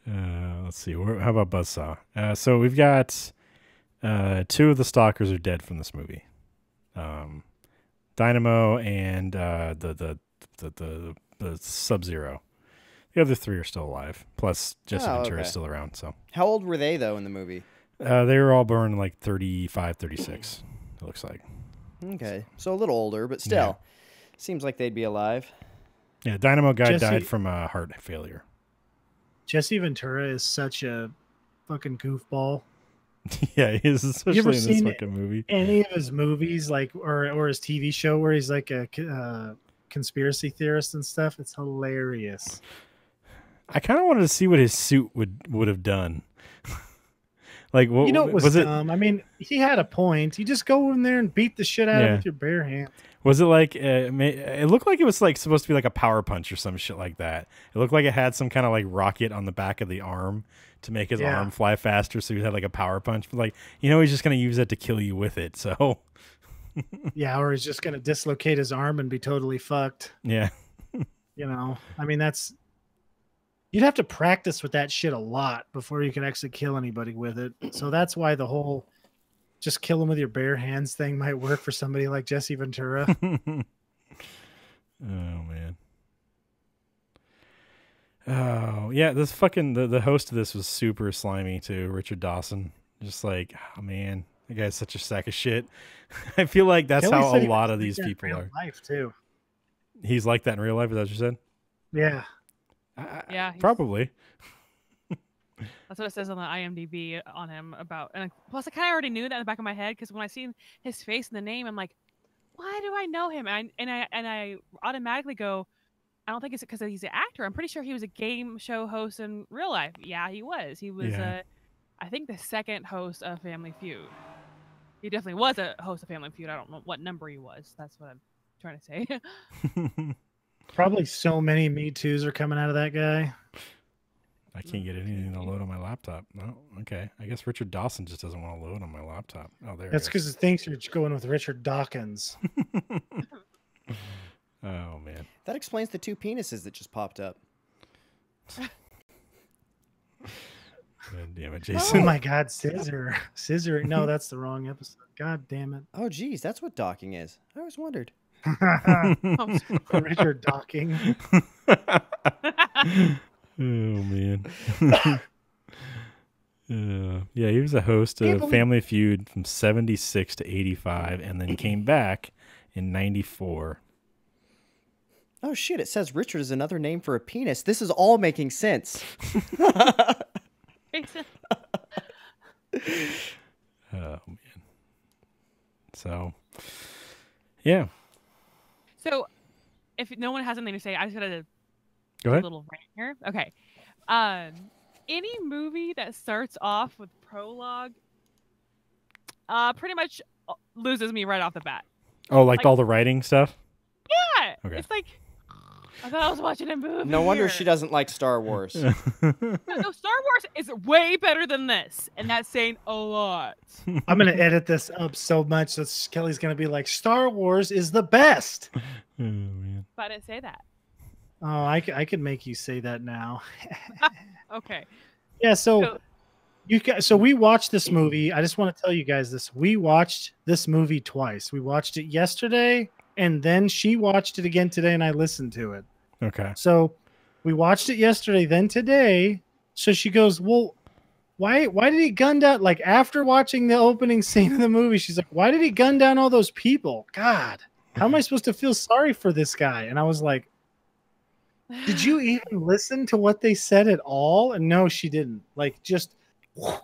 Let's see. How about Buzzsaw? So we've got two of the stalkers are dead from this movie. Dynamo and the Sub-Zero. The other three are still alive. Plus Jesse Ventura is still around. So how old were they though in the movie? They were all born like 35, 36. It looks like. Okay, so a little older, but still, seems like they'd be alive. Yeah, Dynamo Guy Jesse- died from heart failure. Jesse Ventura is such a fucking goofball. Yeah, he is, especially ever in this seen fucking movie. Any of his movies, like or his TV show where he's like a conspiracy theorist and stuff? It's hilarious. I kind of wanted to see what his suit would have done. Like, what You know, it was it? dumb. I mean, he had a point. You just go in there and beat the shit out of it with your bare hands. Was it like it looked like it was like supposed to be like a power punch or some shit like that? It looked like it had some kind of like rocket on the back of the arm to make his arm fly faster, so he had like a power punch. But like, he's just gonna use that to kill you with it. So yeah, or he's just gonna dislocate his arm and be totally fucked. Yeah, I mean, you'd have to practice with that shit a lot before you can actually kill anybody with it. So that's why the whole just kill him with your bare hands thing might work for somebody like Jesse Ventura. Oh man. Oh yeah, this fucking the host of this was super slimy too, Richard Dawson. Just like, oh man, that guy's such a sack of shit. I feel like that's Kelly how said a he lot was of like these that in people real are. life too. He's like that in real life. Is that what you said? Yeah. Yeah, Probably. That's what it says on the IMDb on him about. And plus, I kind of already knew that in the back of my head because when I seen his face and the name, I'm like, why do I know him? And I automatically go, I don't think it's because he's an actor. I'm pretty sure he was a game show host in real life. Yeah, he was. He was, I think, the second host of Family Feud. He definitely was a host of Family Feud. I don't know what number he was. That's what I'm trying to say. Probably so many Me Too's are coming out of that guy. I can't get anything to load on my laptop. No, okay. I guess Richard Dawson just doesn't want to load on my laptop. Oh, there. That's because it thinks you're going with Richard Dawkins. Oh man, That explains the two penises that just popped up. God damn it, Oh Jason. my God, scissor. No, that's the wrong episode. God damn it. Oh, geez, that's what docking is. I always wondered. Richard Docking. Oh man. Yeah, he was a host of Family Feud from 76 to 85 and then came back in 94. Oh shit, it says Richard is another name for a penis. This is all making sense. Oh man. So yeah. So if no one has anything to say, I just got to Go ahead. a little rant here. Okay. Any movie that starts off with prologue pretty much loses me right off the bat. Oh, like all the writing stuff? Yeah. Okay. It's like, I thought I was watching a movie. No wonder here. she doesn't like Star Wars. No, Star Wars is way better than this, and that's saying a lot. I'm going to edit this up so much that Kelly's going to be like, Star Wars is the best. Oh man. But I didn't say that. Oh, I could make you say that now. Okay. Yeah, so we watched this movie. I just want to tell you guys this. We watched this movie twice. We watched it yesterday, and then she watched it again today, and I listened to it. Okay. So we watched it yesterday, then today. So she goes, well, why did he gun down? Like, after watching the opening scene of the movie, she's like, why did he gun down all those people? God, how am I supposed to feel sorry for this guy? And I was like, did you even listen to what they said at all? And no, she didn't. Like, just,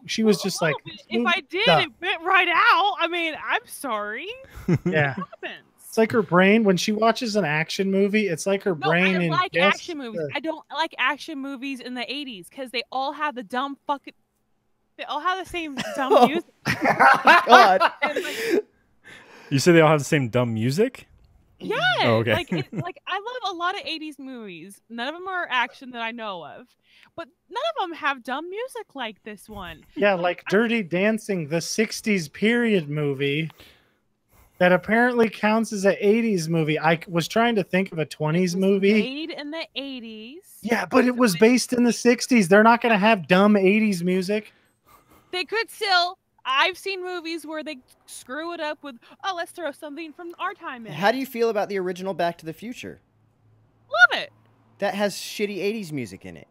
she was just like, if I did, it went right out. I mean, I'm sorry. Yeah. What happens? It's like her brain when she watches an action movie. It's like her brain. I like action movies. I don't like action movies in the 80s because they all have the dumb fucking. They all have the same dumb music. God. You say they all have the same dumb music? Yeah. Oh, okay. Like I love a lot of 80s movies. None of them are action that I know of, but none of them have dumb music like this one. Yeah, like Dirty Dancing, the 60s period movie that apparently counts as an 80s movie. I was trying to think of a 20s movie. Made in the 80s. Yeah, but it was based in the 60s. They're not going to have dumb 80s music. They could still. I've seen movies where they screw it up with, oh, let's throw something from our time in. How do you feel about the original Back to the Future? Love it. That has shitty 80s music in it.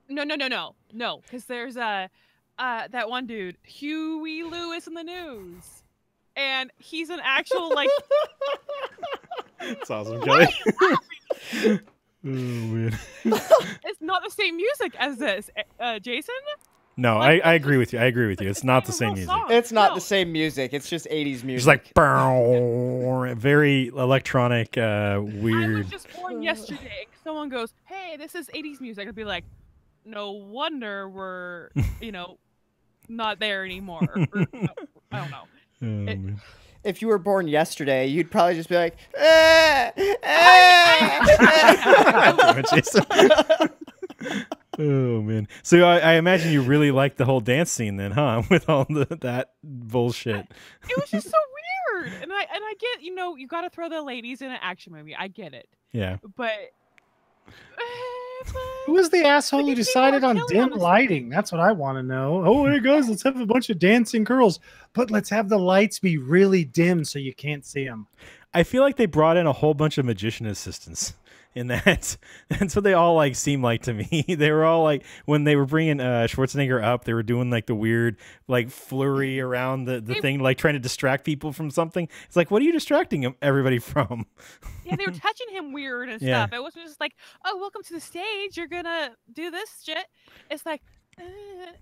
No, because there's that one dude, Huey Lewis in the News, and he's an actual like. It's awesome, Kelly. man. It's not the same music as this, Jason. No, Like, I agree with you. I agree with you. It's not the same real music. song. It's not No. the same music. It's just 80s music. It's like very electronic, I weird. was just born yesterday. Someone goes, "Hey, this is 80s music." I'd be like, "No wonder we're, not there anymore." Or, I don't know. Oh, man. If you were born yesterday, you'd probably just be like, Jason. Oh man! So I imagine you really like the whole dance scene then, huh? With all that bullshit. It was just so weird, and I get, you got to throw the ladies in an action movie. I get it, Yeah. but Who was the asshole who these people decided are on killing dim on this lighting? That's what I want to know. Oh, hey guys, let's have a bunch of dancing girls, but let's have the lights be really dim so you can't see them. I feel like they brought in a whole bunch of magician assistants in that. And so they all like seem like to me. They were all like, when they were bringing Schwarzenegger up, they were doing like the weird like flurry around the thing, like trying to distract people from something. It's like, what are you distracting everybody from? Yeah, they were touching him weird and Yeah. stuff. It wasn't just like, "Oh, welcome to the stage. You're gonna do this shit." It's like, it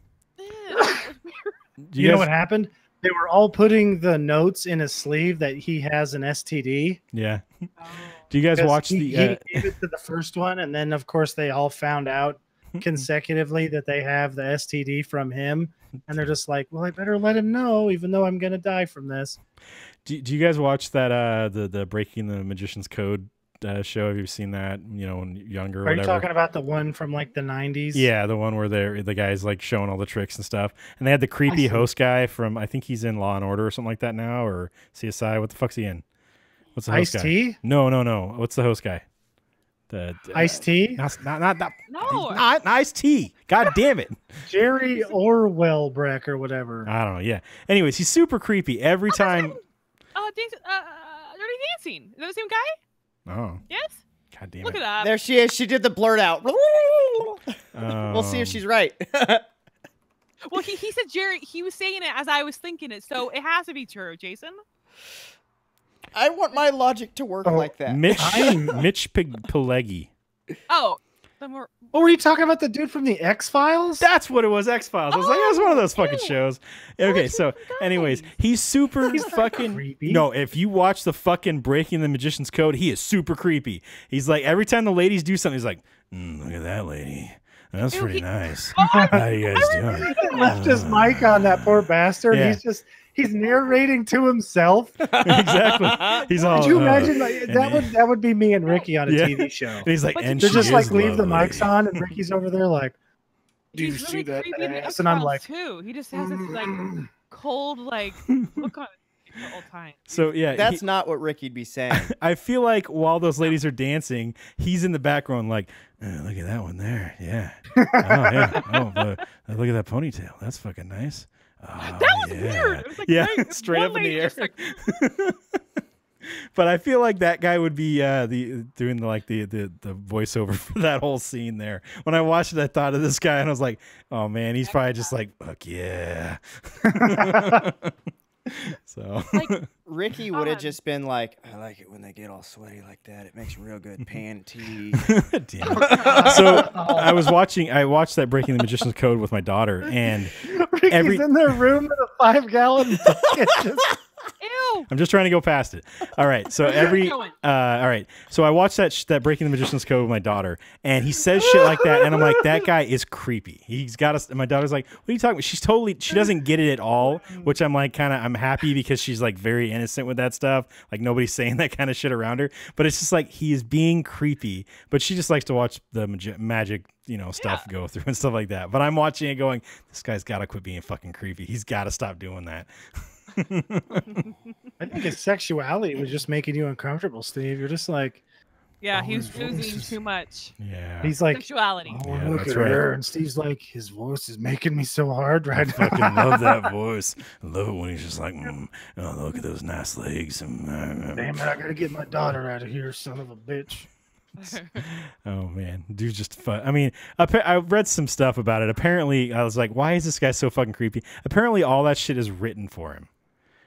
was weird. You know what happened? They were all putting the notes in his sleeve that he has an STD. Yeah. Oh. Do you guys 'Cause watch he the? gave it to the first one, and then of course they all found out consecutively that they have the STD from him, and they're just like, "Well, I better let him know, even though I'm gonna die from this." Do you guys watch that the Breaking the Magician's Code show? Have you seen that? When younger or Are you whatever. talking about the one from like the 90s? Yeah, the one where the guy's like showing all the tricks and stuff. And they had the creepy see. host guy from, I think he's in Law and Order or something like that now, or CSI. What the fuck's he in? What's the host guy? Ice-T? No. What's the host guy? The Ice-T? not that. No. Not Ice-T. God damn it. Jerry Orwellbreck or whatever. I don't know. Yeah. Anyways, he's super creepy every time. Dirty Dancing. Is that the same guy? Oh, Yes. God damn Look it. it up. There she is. She did the blurt out. We'll see if she's right. Well, he said Jerry. He was saying it as I was thinking it, so it has to be true, Jason. I want my logic to work like that. Mitch Pileggi. Oh, then we're. Oh, were you talking about the dude from the X-Files? That's what it was, X-Files. I was like, that's one of those fucking ew. shows. Okay, so anyways, he's super fucking creepy. No, if you watch the fucking Breaking the Magician's Code, he is super creepy. He's like, every time the ladies do something, he's like, look at that lady. That's Ew, pretty he- nice. Oh, How you guys doing? He left his mic on that poor bastard. Yeah. He's narrating to himself. Exactly. He's all. Could you imagine and that would be me and Ricky on a Yeah. TV show. And he's like, But and They're she just is like leave the lovely. mics on, and Ricky's over there like, "Do you he's see really that creepy in the ass?" And I'm like, X-Files, too. He just has this like cold look on his face the whole time. So yeah, That's not what Ricky'd be saying. I feel like while those ladies are dancing, he's in the background like, look at that one there. Yeah. Oh, yeah. Look at that ponytail. That's fucking nice. Oh, That was weird. It was like, yeah, right, straight one up in the lady air. just, like, But I feel like that guy would be doing the voiceover for that whole scene there. When I watched it, I thought of this guy and I was like, oh man, he's probably just like, fuck yeah. So like, Ricky would have God. just been like, I like it when they get all sweaty like that. It makes real good panty. damn it. So I watched that Breaking the Magician's Code with my daughter, and Ricky's in their room in a 5-gallon bucket. ew. I'm just trying to go past it. All right. So all right. So I watched that Breaking the Magician's Code with my daughter, and he says shit like that, and I'm like, that guy is creepy. He's got us. And my daughter's like, what are you talking about? She doesn't get it at all, which I'm like, I'm happy because she's like very innocent with that stuff. Like nobody's saying that kind of shit around her, but it's just like he is being creepy. But she just likes to watch the magic, stuff go through and stuff like that. But I'm watching it going, this guy's got to quit being fucking creepy. He's got to stop doing that. I think his sexuality was just making you uncomfortable, Steve. You're just like, Yeah, Oh, he was his voice oozing is- too much Yeah. he's like, sexuality. oh, Yeah, look that's at right. her. And Steve's like, his voice is making me so hard I right now. fucking love that voice. I love it when he's just like, oh, look at those nice legs. Damn it, I gotta get my daughter out of here, son of a bitch. Oh man, dude's just fun. I mean, I read some stuff about it. Apparently, I was like, why is this guy so fucking creepy? Apparently, all that shit is written for him.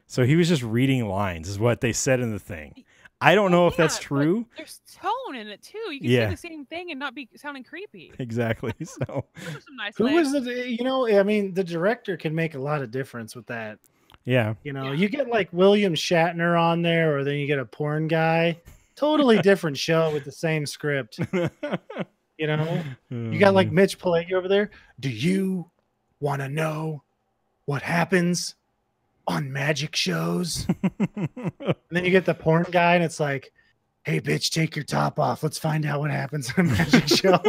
So he was just reading lines, is what they said in the thing. I don't know if that's Yeah, but true. There's tone tone in it too. You can Yeah. say the same thing and not be sounding creepy. Exactly. So Those are some nice Who lyrics. was it? You know, I mean, the director can make a lot of difference with that. yeah. You know, you get like William Shatner on there, or then you get a porn guy. Totally different show with the same script. You know, you got like Mitch Pileggi over there. Do you want to know what happens on magic shows? And then you get the porn guy, and it's like, hey, bitch, take your top off. Let's find out what happens on a magic show.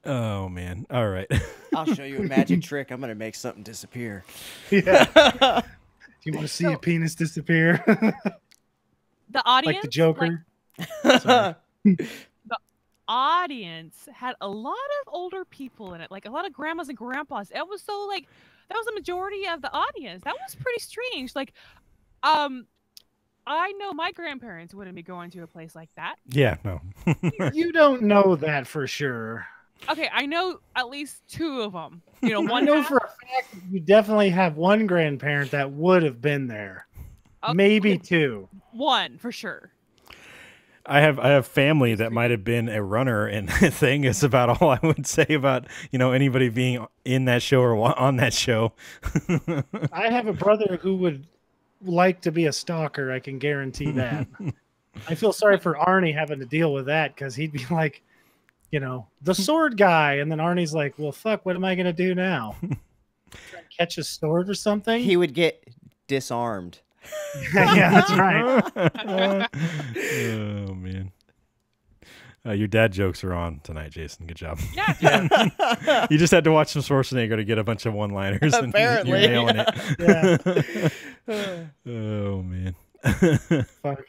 Oh man. All right. I'll show you a magic trick. I'm gonna make something disappear. Yeah. You want to see a penis disappear? The audience, Like the Joker? the audience had a lot of older people in it, like a lot of grandmas and grandpas. It was so like that was the majority of the audience. That was pretty strange. Like, I know my grandparents wouldn't be going to a place like that. Yeah. No. You don't know that for sure. Okay, I know at least 2 of them. You know, I one know half- for a fact that you definitely have one grandparent that would have been there. Okay, Maybe 2. one for sure. I have family that might have been a runner, and the thing is about all I would say about anybody being in that show or on that show. I have a brother who would like to be a stalker. I can guarantee that. I feel sorry for Arnie having to deal with that because he'd be like, the sword guy, and then Arnie's like, well, fuck, what am I gonna do now? Try and catch a sword or something? He would get disarmed. Yeah, that's right. Oh man. Your dad jokes are on tonight, Jason. Good job. Yeah. You just had to watch some Schwarzenegger to get a bunch of one-liners. Apparently. And you're nailing it. Yeah. Oh man. Fuck.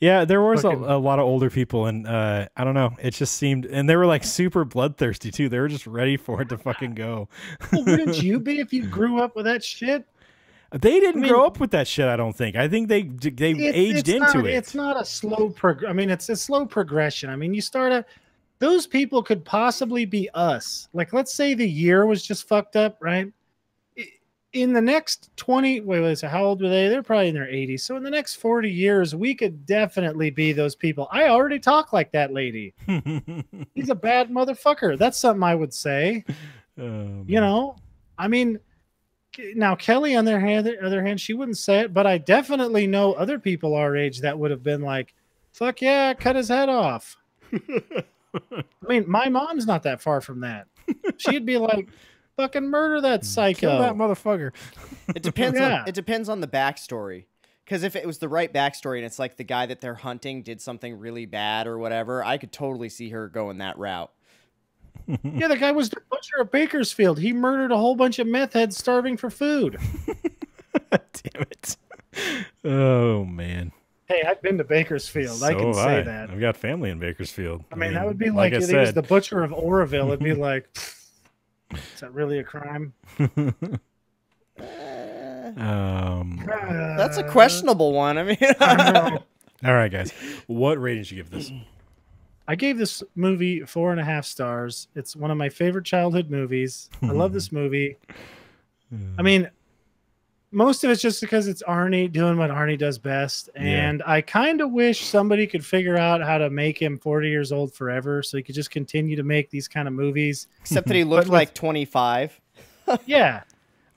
Yeah, there was Fucking- a lot of older people, and I don't know. It just seemed, and they were like super bloodthirsty too. They were just ready for it to fucking go. Well, wouldn't you be if you grew up with that shit? They didn't I mean- grow up with that shit. I don't think. I think they aged into it. It's not a slow it's a slow progression. I mean, you start at those people could possibly be us. Like, let's say the year was just fucked up, right? In the next 20, so how old were they? They're probably in their 80s. So in the next 40 years, we could definitely be those people. I already talk like that lady. He's a bad motherfucker. That's something I would say. I mean, now Kelly on the other hand, she wouldn't say it, but I definitely know other people our age that would have been like, fuck yeah, cut his head off. I mean, my mom's not that far from that. She'd be like, fucking murder that psycho. Kill that motherfucker. It depends. Yeah. It depends on the backstory. Because if it was the right backstory and it's like the guy that they're hunting did something really bad or whatever, I could totally see her going that route. Yeah, the guy was the butcher of Bakersfield. He murdered a whole bunch of meth heads starving for food. Damn it. Oh man. Hey, I've been to Bakersfield. I can say that. I've got family in Bakersfield. I mean, that would be like I if he was the butcher of Oroville. It'd be like, is that really a crime? That's a questionable one. I mean, I don't know. All right, guys. What rating did you give this? I gave this movie 4.5 stars. It's one of my favorite childhood movies. I love this movie. I mean, most of it's just because it's Arnie doing what Arnie does best. And I kind of wish somebody could figure out how to make him 40 years old forever so he could just continue to make these kind of movies. except that he looked But like 25. Yeah.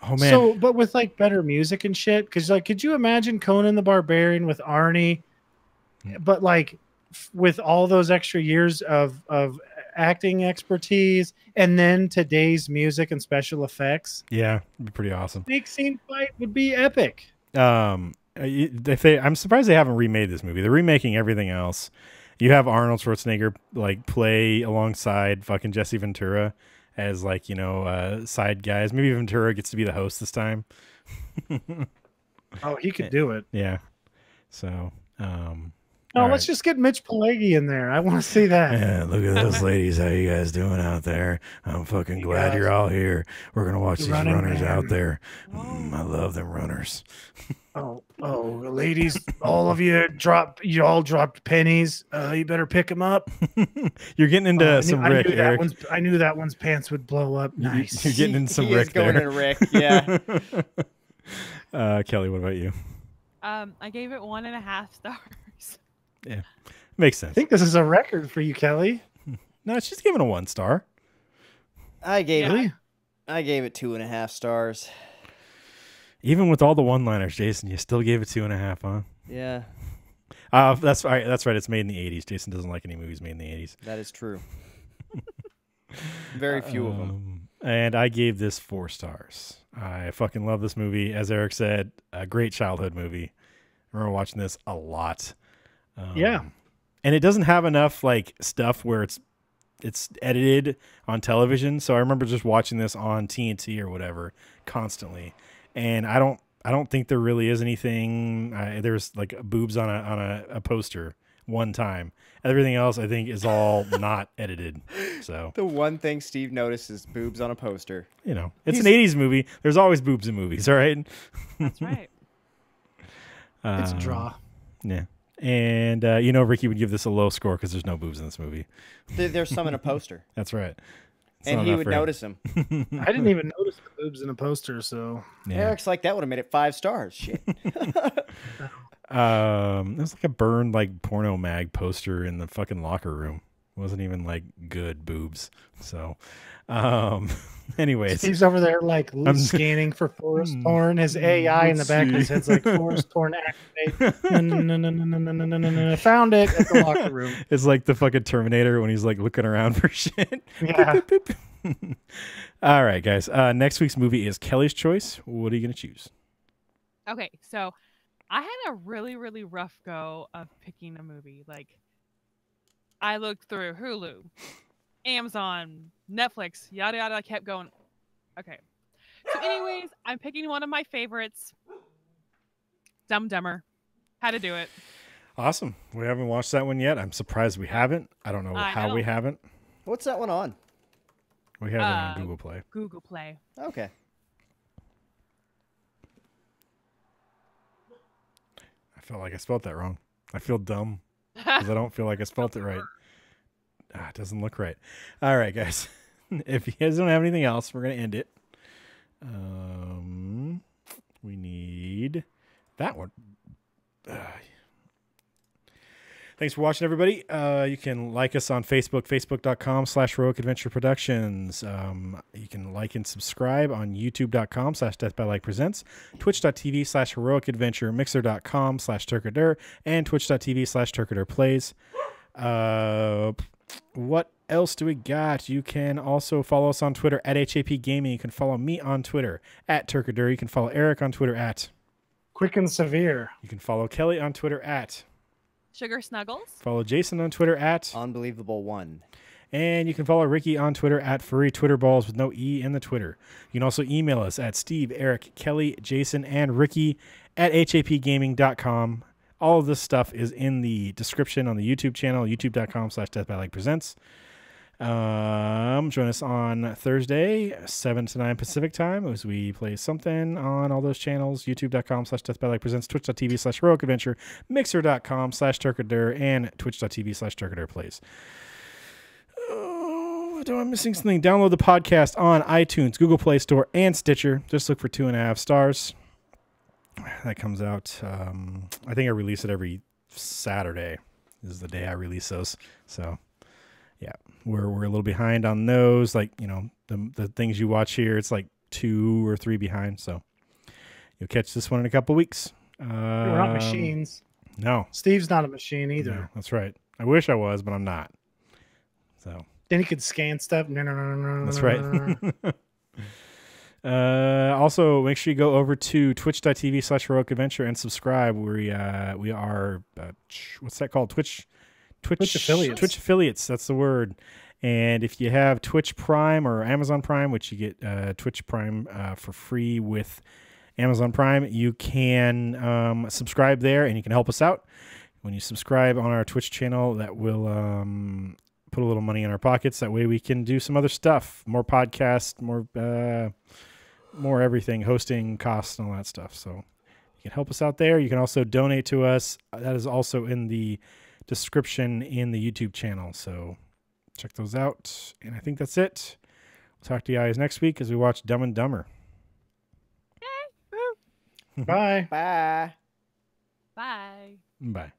Oh man. So, but with like better music and shit. Because like, could you imagine Conan the Barbarian with Arnie, but like with all those extra years of acting expertise and then today's music and special effects? Yeah, it'd be pretty awesome. Snake scene fight would be epic. I'm surprised they haven't remade this movie. They're remaking everything else. You have Arnold Schwarzenegger like play alongside fucking Jesse Ventura as like side guys. Maybe Ventura gets to be the host this time. Oh, he could do it. Yeah. So No, all let's right. just get Mitch Pileggi in there. I want to see that. Yeah, look at those ladies. How you guys doing out there? I'm fucking glad you're all here. We're gonna watch these Running runners Man. out there. I love them runners. Oh, ladies, all of you all dropped pennies. You better pick them up. You're getting into some Rick, Eric. I knew that one's pants would blow up. Nice. You're getting in some he Rick is going there. in Rick. Yeah. Kelly, what about you? I gave it 1.5 stars. Yeah, makes sense. I think this is a record for you, Kelly. No, she's giving a 1 star. I gave Yeah. it. I gave it 2.5 stars. Even with all the one-liners, Jason, you still gave it 2.5, huh? Yeah, That's right. That's right. It's made in the 80s. Jason doesn't like any movies made in the 80s. that is true. Very few of them. And I gave this 4 stars. I fucking love this movie. As Eric said, a great childhood movie. I remember watching this a lot. Yeah. And it doesn't have enough like stuff where it's edited on television. So I remember just watching this on TNT or whatever constantly. And I don't think there really is anything. There's like boobs on a poster one time. Everything else I think is all not edited. So The one thing Steve noticed is boobs on a poster. you know, it's an 80s movie. There's always boobs in movies. All right. That's right. It's a draw. Yeah. And Ricky would give this a low score because there's no boobs in this movie. There's some in a poster, That's right. It's and not he enough would for him. notice them. I didn't even notice the boobs in a poster, so Yeah. Eric's like, that would have made it 5 stars. Shit. There's like a burned like porno mag poster in the fucking locker room. It wasn't even like good boobs. So, anyways, Steve's over there like scanning for forest porn. His AI in the back of his head's like forest porn activate. No. Found it at the locker room. it's like the fucking Terminator when he's like looking around for shit. Yeah. Boop, boop, boop. All right, guys. Next week's movie is Kelly's Choice. What are you gonna choose? Okay, so I had a really, really rough go of picking a movie. Like, I looked through Hulu, Amazon, Netflix, yada yada. I kept going. Okay. So, anyways, I'm picking one of my favorites, Dumb and Dumber. Had to do it. Awesome. We haven't watched that one yet. I'm surprised we haven't. I don't know I how we know. haven't. What's that one on? We have it on Google Play. Google Play. Okay. I felt like I spelled that wrong. I feel dumb because I don't feel like I spelled it right. It doesn't look right. All right, guys. If you guys don't have anything else, we're going to end it. We need that one. Thanks for watching, everybody. You can like us on Facebook, facebook.com/Heroic Adventure Productions. You can like and subscribe on youtube.com/DeathByLikePresents, twitch.tv/Heroic Adventure, mixer.com/Turkadur, and twitch.tv/TurkadurPlays. What else do we got? You can also follow us on Twitter at HAP Gaming. You can follow me on Twitter at Turkadur. You can follow Eric on Twitter at Quick and severe. You can follow Kelly on Twitter at Sugar Snuggles. Follow Jason on Twitter at Unbelievable one. And you can follow Ricky on Twitter at Furry Twitter Balls with no E in the Twitter. You can also email us at Steve, Eric, Kelly, Jason, and Ricky at hapgaming.com. All of this stuff is in the description on the YouTube channel, youtube.com/DeathByLikePresents. Join us on Thursday, 7 to 9 Pacific time as we play something on all those channels, youtube.com/DeathByLikePresents, twitch.tv/Heroic Adventure, mixer.com/Turkadur, and twitch.tv/TurkadurPlays. I'm missing something. Download the podcast on iTunes, Google Play Store, and Stitcher. Just look for 2.5 stars. That comes out. I think I release it every Saturday. This is the day I release those. So, yeah, we're a little behind on those. Like, the things you watch here, it's like 2 or 3 behind. So you'll catch this one in a couple weeks. We're not machines. No, Steve's not a machine either. no, that's right. I wish I was, but I'm not. So. Then he could scan stuff. That's right. Also, make sure you go over to twitch.tv/Heroic Adventure and subscribe. We are what's that called? Twitch affiliates. Twitch affiliates. That's the word. And if you have Twitch Prime or Amazon Prime, which you get Twitch Prime for free with Amazon Prime, you can subscribe there and you can help us out. When you subscribe on our Twitch channel, that will put a little money in our pockets. That way we can do some other stuff, more podcasts, more everything, hosting costs and all that stuff. So you can help us out there. You can also donate to us. That is also in the description in the YouTube channel. So check those out. And I think that's it. We'll talk to you guys next week as we watch Dumb and Dumber. Bye. Bye. Bye. Bye.